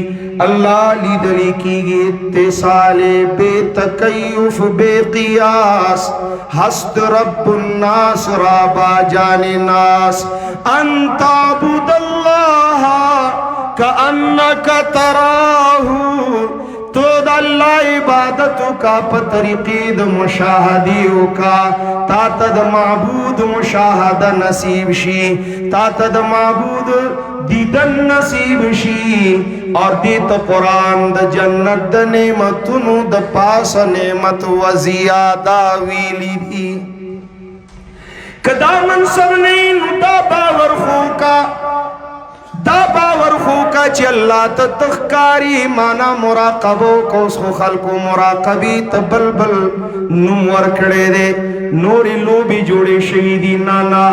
अल्लाह लीदली कीगी इत्तिसाले बेतकय्युफ़ बेक़ियास हस्त रब्बुन्नास राबा जाने नास अंताबुदल्लाह कअन्नका तराहू तो अल्लाह इबादत का पतरीक़ीद मुशाहदियों का तातद माबूद मुशाहदा नसीब शी तातद माबूद दीदन नसीब शी और दीत कुरान द जन्नत द नेमतुनु द पास नेमत वज़ियादा वीली दी कदा मनसब नहीं नुदा बावर खूका अल्लाह तख्कारी माना मुराक़बो को उसको खल्को मुराक़बी तबलबल नुमवर कड़े दे नोरी लोबी जोड़े शहीदी नाना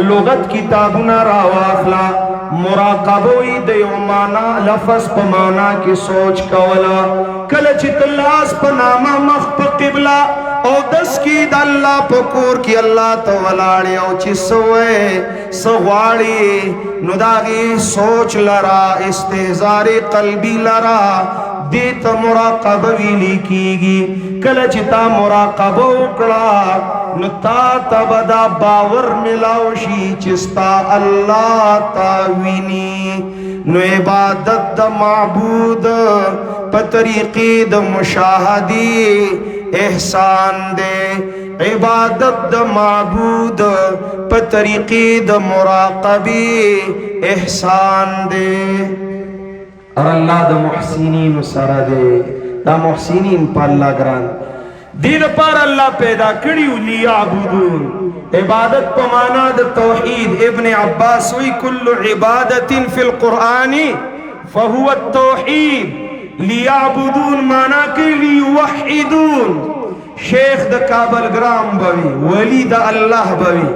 लुगत किताबुना रावाखला मुराक़बो ही दयो माना लफस पमाना की सोच कवला कल चितलास पनामा मख्प क़िबला ओ दस की दल्ला पकोर की अल्लाह तो वलाड़े ओ चिसोए सवाड़ी नुदागी सोच लरा इस्तेज़ारे कल्बी लरा देत मुराक़बवी लिखीगी कल चिता मुराक़बो उकड़ा नुता तबदा बावर मिलावशी चिस्ता अल्लाह तावीनी नु इबादत द माबूद पतरीक़ी द मुशाहदी एहसान दे इबादत द माबूद पतरीक़ी द मुराक़बी एहसान दे और अल्लाह द मुहसिनीन सारा दे दा मुहसिनीन पर अल्लाह ग्रान दिन पर अल्लाह पैदा करी लियाबुदून इबादत पमाना द तौहीद इब्न अब्बास हुई कुल्लु इबादतिन फिल कुरानी फहुवा तौहीद लियाबुदून माना के लियुवहिदून शेख द काबल ग्राम बवी वली द अल्लाह बवी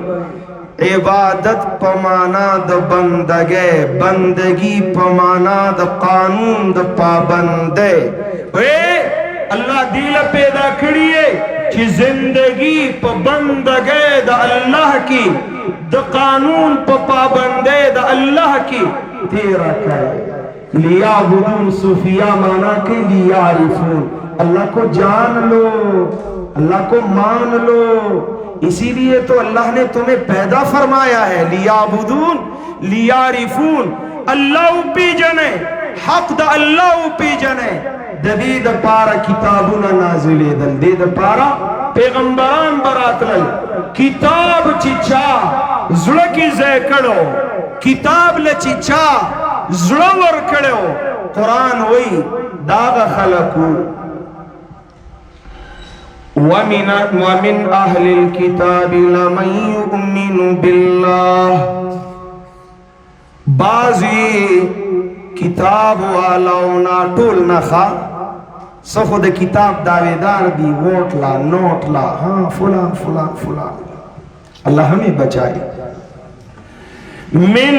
इबादत पमाना द बंदगे बंदगी पमाना द कानून द पाबंदे वे अल्लाह दिल पैदा करिए कि जिंदगी प बंदगे द अल्लाह की द कानून प पाबंदे द अल्लाह की तेरा करे लियाबुदून सूफिया माना के लियारिफून, अल्लाह को जान लो, अल्लाह को मान लो। इसीलिए तो अल्लाह ने तुम्हें पैदा फरमाया है। लियाबुदून लियारिफून, अल्लाह पी जने हक द अल्लाह पी जने ददीद पारा किताबुना नाजिले दल दे द पारा पैगंबरान बरात लल किताब चिचा जुड़ की जैकड़ो किताब ले चिचा जुड़वर कड़ो कुरान वही दाग खलकू वमिन अहलिल किताबि लमन युमिनु बिल्लाह, बाजी किताब वालों ना टोल ना खा सखुद किताब दावेदार दी वोट ला नोट ला, हाँ फुलान फुलान फुलान। अल्लाह हमें बचाए। मिन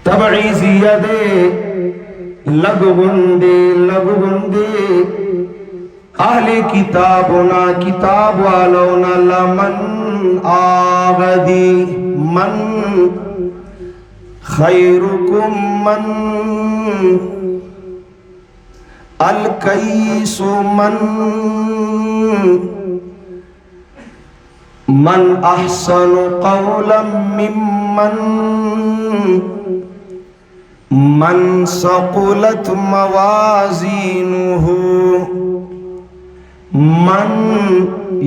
तबईज़ियदे लगुंदे अहले किताबुना किताब वालों ना लमन आगदी मन खैरुकुम मन अलकैसु मन अहसनु कौलम मिम्मन मन सकुलत मवाजीनुहु मन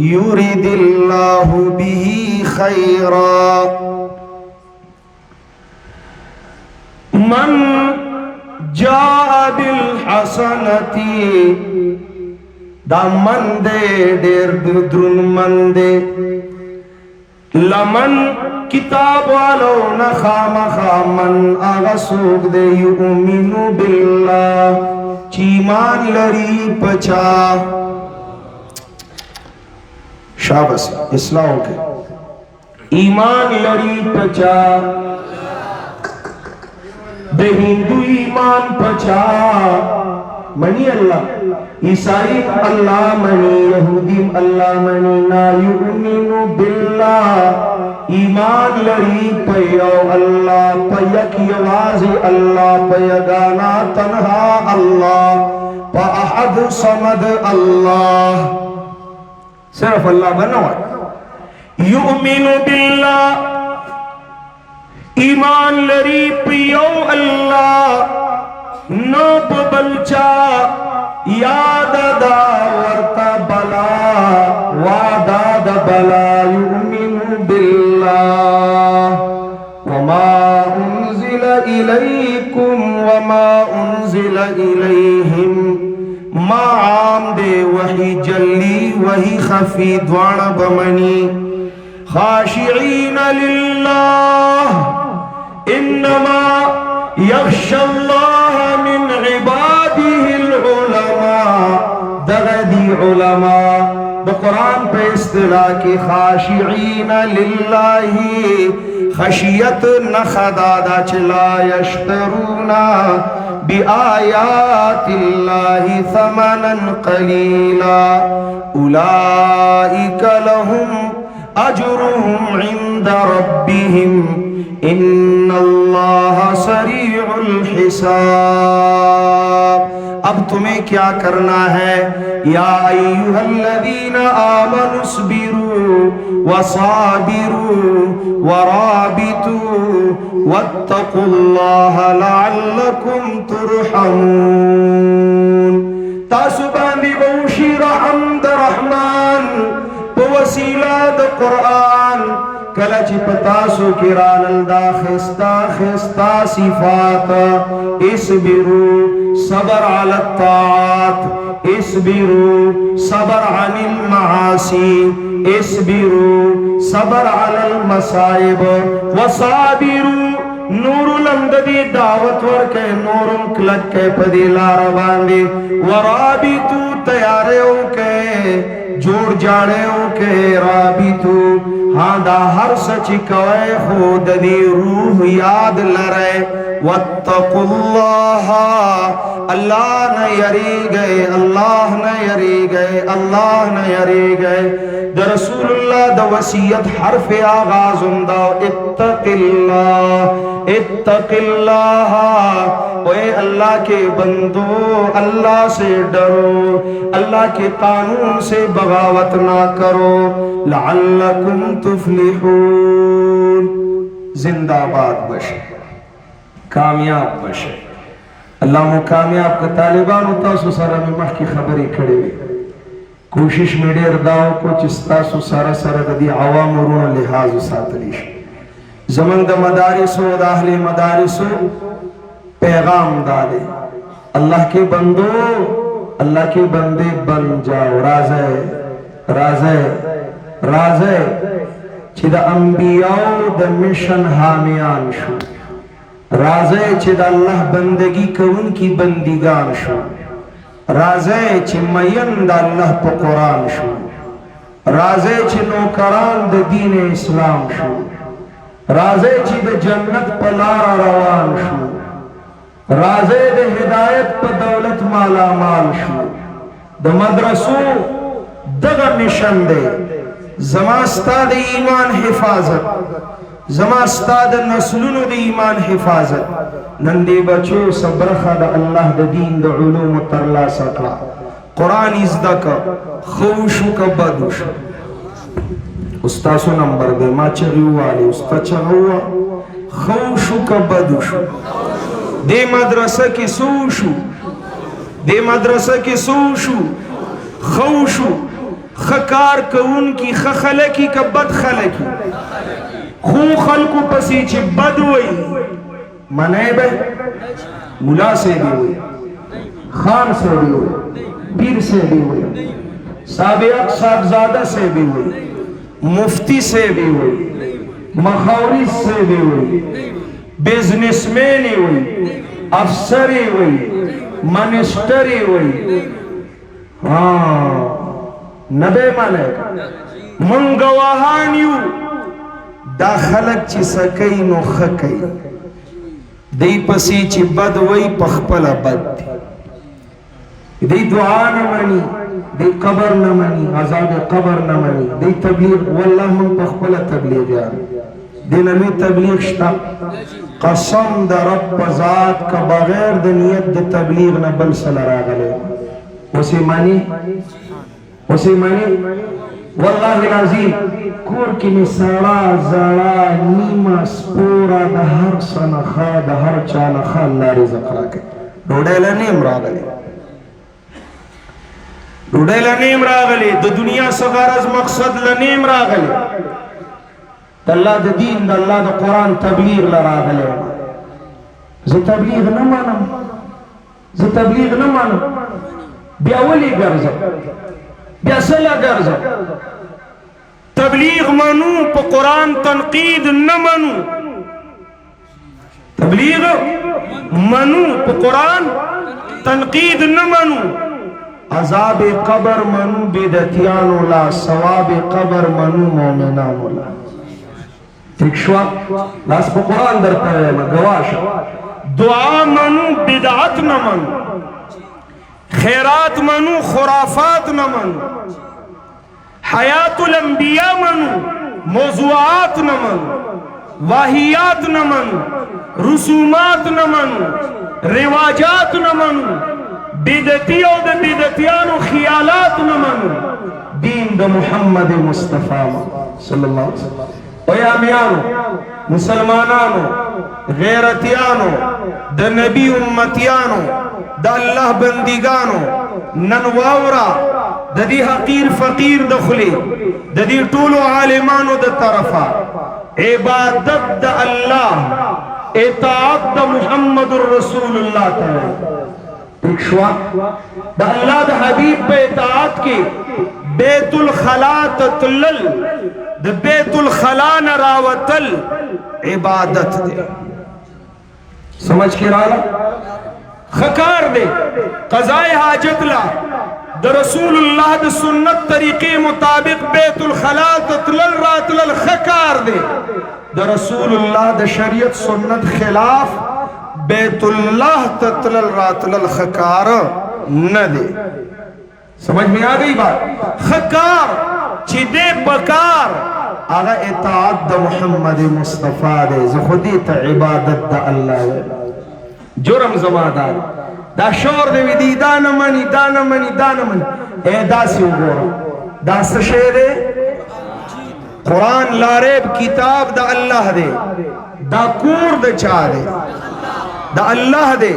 युरिदिल्लाहु बिही खैरा मन जा बिल हसनती दा मंदे डेर द्रुन मंदे लमन किताब वालो न खामा खामन आगा सूख दे युमिनु बिल्लाह चीमान लरी पचा शाबाश इस्लाम के ईमान लरी पचा दे हिंदू ईमान पचा मनी अल्लाह ईसाई अल्लाह मनी यहूदी अल्लाह मनी ना युमिनु बिल्लाह ईमान लरी पयो अल्लाह पयक आवाज अल्लाह पयगाना तन्हा अल्लाह पअहद समद अल्लाह सिर्फ अल्लाह बनो। युमिनु बिल्लाह ईमान लरी पियो अल्लाह नो बलचा याद दावरता बला वादाद बला युमिनु बिल्लाह वमा उन्जिल इलैकुम वमा उन्जिल इलैहिम माम दे वही जल्ली वही खफी द्वाण बमनी खाशिईन लिल्लाह इन्नमा यख्शल्लाह मिन इबादिहिल उलमा दगदी उलमा कुरान पे इस्तिला की खाशिईन लिल्लाही खशियत न खदादा चला यश्तरूना बिआयातिल्लाहि समनन कलीला उलाइका लहुम अजरुहुम इंदा रब्बिहिम इन्नल्लाहा सरीउल हिसाब। अब तुम्हें क्या करना है? या अय्युहल्लज़ीना आमनुस्बिरू वसाबिरू वराबितू वत्तकुल्लाहा लअल्लकुम तुरहमून। तासुबानी बौशी रहमद रहमान वसीला द कुरान कलच पतासु किरानल दा खिस्ता खिस्ता सिफात इसबिरू सबर अल ताआत इसबिरू सबर अनिल मासी इसबिरू सबर अल मसाइब वसाबिरू नूरुल अमददी दावत वर के नूरुम क्लक के पदीला रवांदी वराबितू तैयारे हो के जोड़ जाड़े हो के राबितू हाँ दा हर सच कवे खुद दी रूह याद लरे वत्तकुल्लाह, अल्लाह न यरी गए, अल्लाह न यरी गए, अल्लाह न यरी गए। द रसूलुल्लाह द वसीयत हरफ आगाज हुंदा इत्तकिल्लाह, इत्तकिल्लाह, ओए अल्लाह के बंदो अल्लाह से डरो, अल्लाह के कानून से बगावत ना करो, लअल्लकुम तुफ्लिहून, जिंदाबाद बशे, कामयाब बशे। अल्लाह मु कामयाब का तालिबान होता सो सारा में मख की खबरें खड़े हुए कोशिश में डेर दाव को चिस्ता सो सारा सारा कदी आवाम और लिहाज सातलीश जमन द मदारिसो दाहले मदारिसो पैगाम डाले, अल्लाह के बंदो, अल्लाह के बंदे बन जाओ, राज़े राज़े राज़े चिद अंबियाओ द मिशन हामियान शो, राज़े चिद अल्लाह बंदगी कौन की बंदिगान शो, राज़े चिमयन द अल्लाह प कुरान शो, राज़े चि नौकरान द दीन इस्लाम शो, राज़े चि द जन्नत प लारा रवान शो, राज़े द हिदायत प दौलत माला माल शो। द मदरसो दगा मिशन दे, जमास्ता द ईमान हिफाजत, जमास्ता द नस्लुन द ईमान हिफाजत, नंदे बचो सबरखा the Allah the Deen the Uloom तरला सकला, कुरान इज़्दा का खौशु का बदुश, उस्तासो नंबर दे मा चगू वाले उस्ता चगुआ खौशु का बदुश, दे मदरसा की सूशु, दे मदरसा की सूशु खौशु, खकार कौन की खखले की का बद खले की, खू खलकु पसी ची बद हुई, मने बे मुला से भी हुई, खान से भी हुई, पीर से भी हुई, साबियत साहबजादा से भी हुई, मुफ्ती से भी हुई, मखौरिस से भी हुई, बिजनेसमैन ही हुई, अफसरी हुई, मिनिस्टरी हुई, हाँ नबे माने मंगवाहानियू दाखलक ची सकई नो खकई, दी पसी ची बद वई पखपला बद, दी दुआ न मनी, दी कबर न मनी, अज़ाब कबर न मनी, दी तबलीग वल्लाह मन पखपला तबलीग यार, दी नमी तबलीग शता, कसम द रब ज़ात का बगैर द नियत द तबलीग न बल सलरा गले, उसे मानी, उसे मानी, वल्लाह नाज़ीम कोर की मिसाला ज़रा नीमा स्पोरा द हर सनखा द हर चानखा अल्लाह रिज़्क़ राके, डोडेला नीम रागले, डोडेला नीम रागले, द दुनिया सगारज मकसद लनीम रागले, अल्लाह द दीन द अल्लाह द कुरान तबलीग लरागले, ज़ तबलीग न मानम, ज़ तबलीग न मानम, ब्यावली गर्ज़, ब्यासला गर्ज़, तबलीग मानू प कुरान तनकीद न मानू, तबलीग मानू प कुरान तनकीद न मानू, अज़ाब कबर मानू बिदतियानुला, सवाब कबर मानू मोमिनानुला, तिक्शवा लास प कुरान दरता है गवाश, दुआ मानू बिदअत न मानू, खैरात मानू खुराफात न मानू, हयातुल अंबिया मानू, मौज़ूआत न मानू, वाहियात न मानू, रुसूमात न मानू, रिवाजात न मानू, बिदतियों द बिदतियानो खियालात न मानू, दीन द मुहम्मद मुस्तफा सल्लल्लाहु अलैहि वसल्लम। ओए अमियानो, मुसलमानानो, गैरतियानो, द नबी उम्मतियानो, द अल्लाह बंदिगानो, ननवावरा ददी हकीर फकीर दखली, ददी टूलो आलिमानो द तरफा, इबादत द अल्लाह, इताअत द मुहम्मदुर रसूलुल्लाह ताला, इक्शवा द अल्लाह द हबीब पे इताअत की, बैतुल खला ततलल, द बैतुल खला न रावतल, इबादत दे, समझ के राला खकार दे, क़ज़ाए हाजत ला, द रसूलुल्लाह द सुन्नत तरीके मुताबिक बैतुल खला ततलल रातलल खकार दे, द रसूलुल्लाह द शरीयत सुन्नत खिलाफ बैतुल्लाह ततलल रातलल खकार न दे। समझ में आ गई बात? खकार चिदे बकार आगा इताअत द मोहम्मद मुस्तफा दे खुदी त इबादत द अल्लाह जुर्म जमादार दा शोर दे विदी दान मनी ए दासी उगोरा दास शेरे कुरान लारेब किताब द अल्लाह दे दा कूर द चा दे दा अल्लाह दे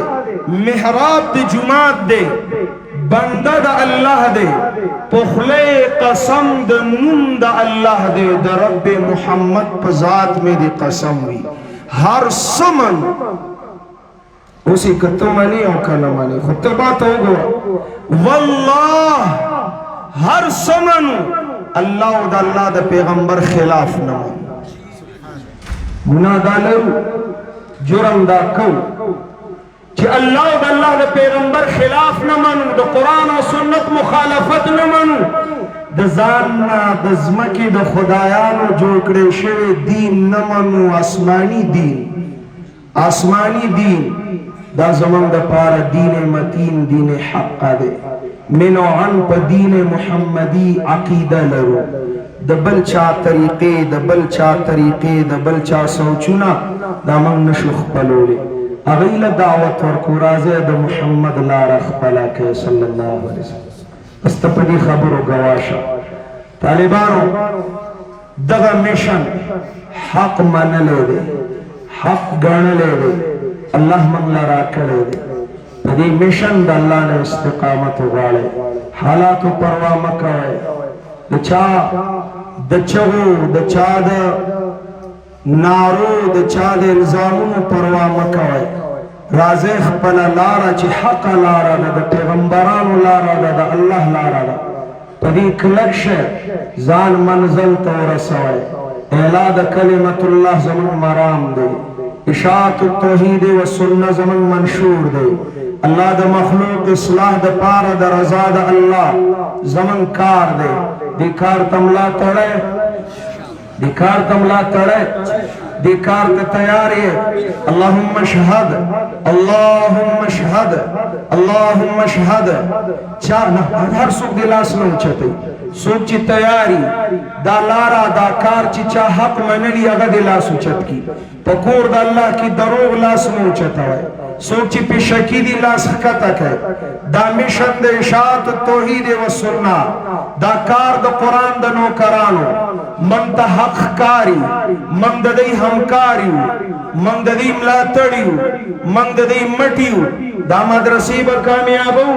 मेहराब द जुमात दे बंदा द अल्लाह दे पुखले कसम the Noon the Allah they the रब मुहम्मद पर जात में दी कसम हुई हर समन उसी कतो मनी और कल मनी खुद तो बात होगो वल्लाह हर समन अल्लाह द अल्लाह द पैगंबर खिलाफ न गुनाह दालू जुर्म दा कौ कि अल्लाह द अल्लाह द पैगंबर खिलाफ न मानू द कुरान और सुन्नत मुखालफत न मानू द जानना द ज़मकी द खुदायानो जोकड़े शेवे दीन न मानू आसमानी दीन दा ज़मान द पारा दीन मतीन दीन हक़ दे मिनो अन प दीन मुहम्मदी अकीदा लरो द बलचा तरीके द बलचा सोचुना दा मंग नशुख पलोले अगीला दावत और कुराज़े द मुहम्मद लारख पला के सल्लल्लाहु अलैहि वसल्लम अस्तपदी खबर गवाशा तालिबानो दगा मिशन हक मन ले दे हक गण ले दे अल्लाह मंगला राखले दे अदी मिशन द अल्लाह ने इस्तिकामत वाले हालात परवा मकाए दचा दचहु दचा द नारो दचा द इल्जामों परवा मकाए राज़े खपला लारा ची हक लारा द पैगंबरान लारा द अल्लाह लारा द पदी कलक्ष जान मंजिल तो रसाए एलाद कलिमतुल्लाह ज़मन मराम दे इशाअत तौहीद व सुन्नह ज़मन मंशूर दे अल्लाह द मखलूक इस्लाह द पार द रज़ा द अल्लाह ज़मन कार दे दिकार तमला तड़े दिकार ते तैयार है अल्लाहुम्मा शहद चार ना हर सुख दिलास में उचते सुख ची तैयारी दा लारा दा कार ची चा हक मनली अगा दिलास उचत की पकोर दा अल्लाह की दरोग लास में उचता है सुख ची पिशकी दिलास हकतक है दा मिशन दे इशाअत तौहीद व सुन्ना दा कार द कुरान द नौकरानो मन ता हक कारी मन दई हमकारी मन दई मलातड़ियू मन दई मटियू दा मदरसी ब कामयाबू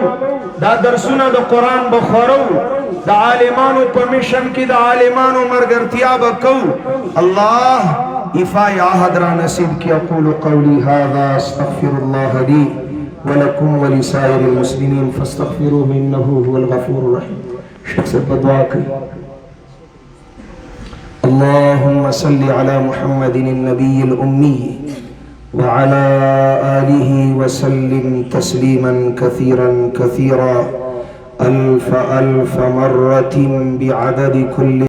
दा दरसुना द कुरान बखरो दा आलिमानो परमिशन की दा आलिमानो मरगरतिया बकौ अल्लाह इफाय आहदरा नसीब की अक़ूलु क़ौली हाज़ा अस्तग़फ़िरुल्लाह ली व लकुम व लिसाइरिल मुस्लिमीन फस्तग़फ़िरूहु इन्नहु हुवल गफ़ूरुर रहीम। शेख से दुआ की अल्लाहुम्मा सल्लि अला मुहम्मदिन नबिय्यिल उम्मी व अला आलिहि व सल्लिम तस्लीमन कसीरन कसीरा अल्फ मर्रतिन बिअदद कुल्ली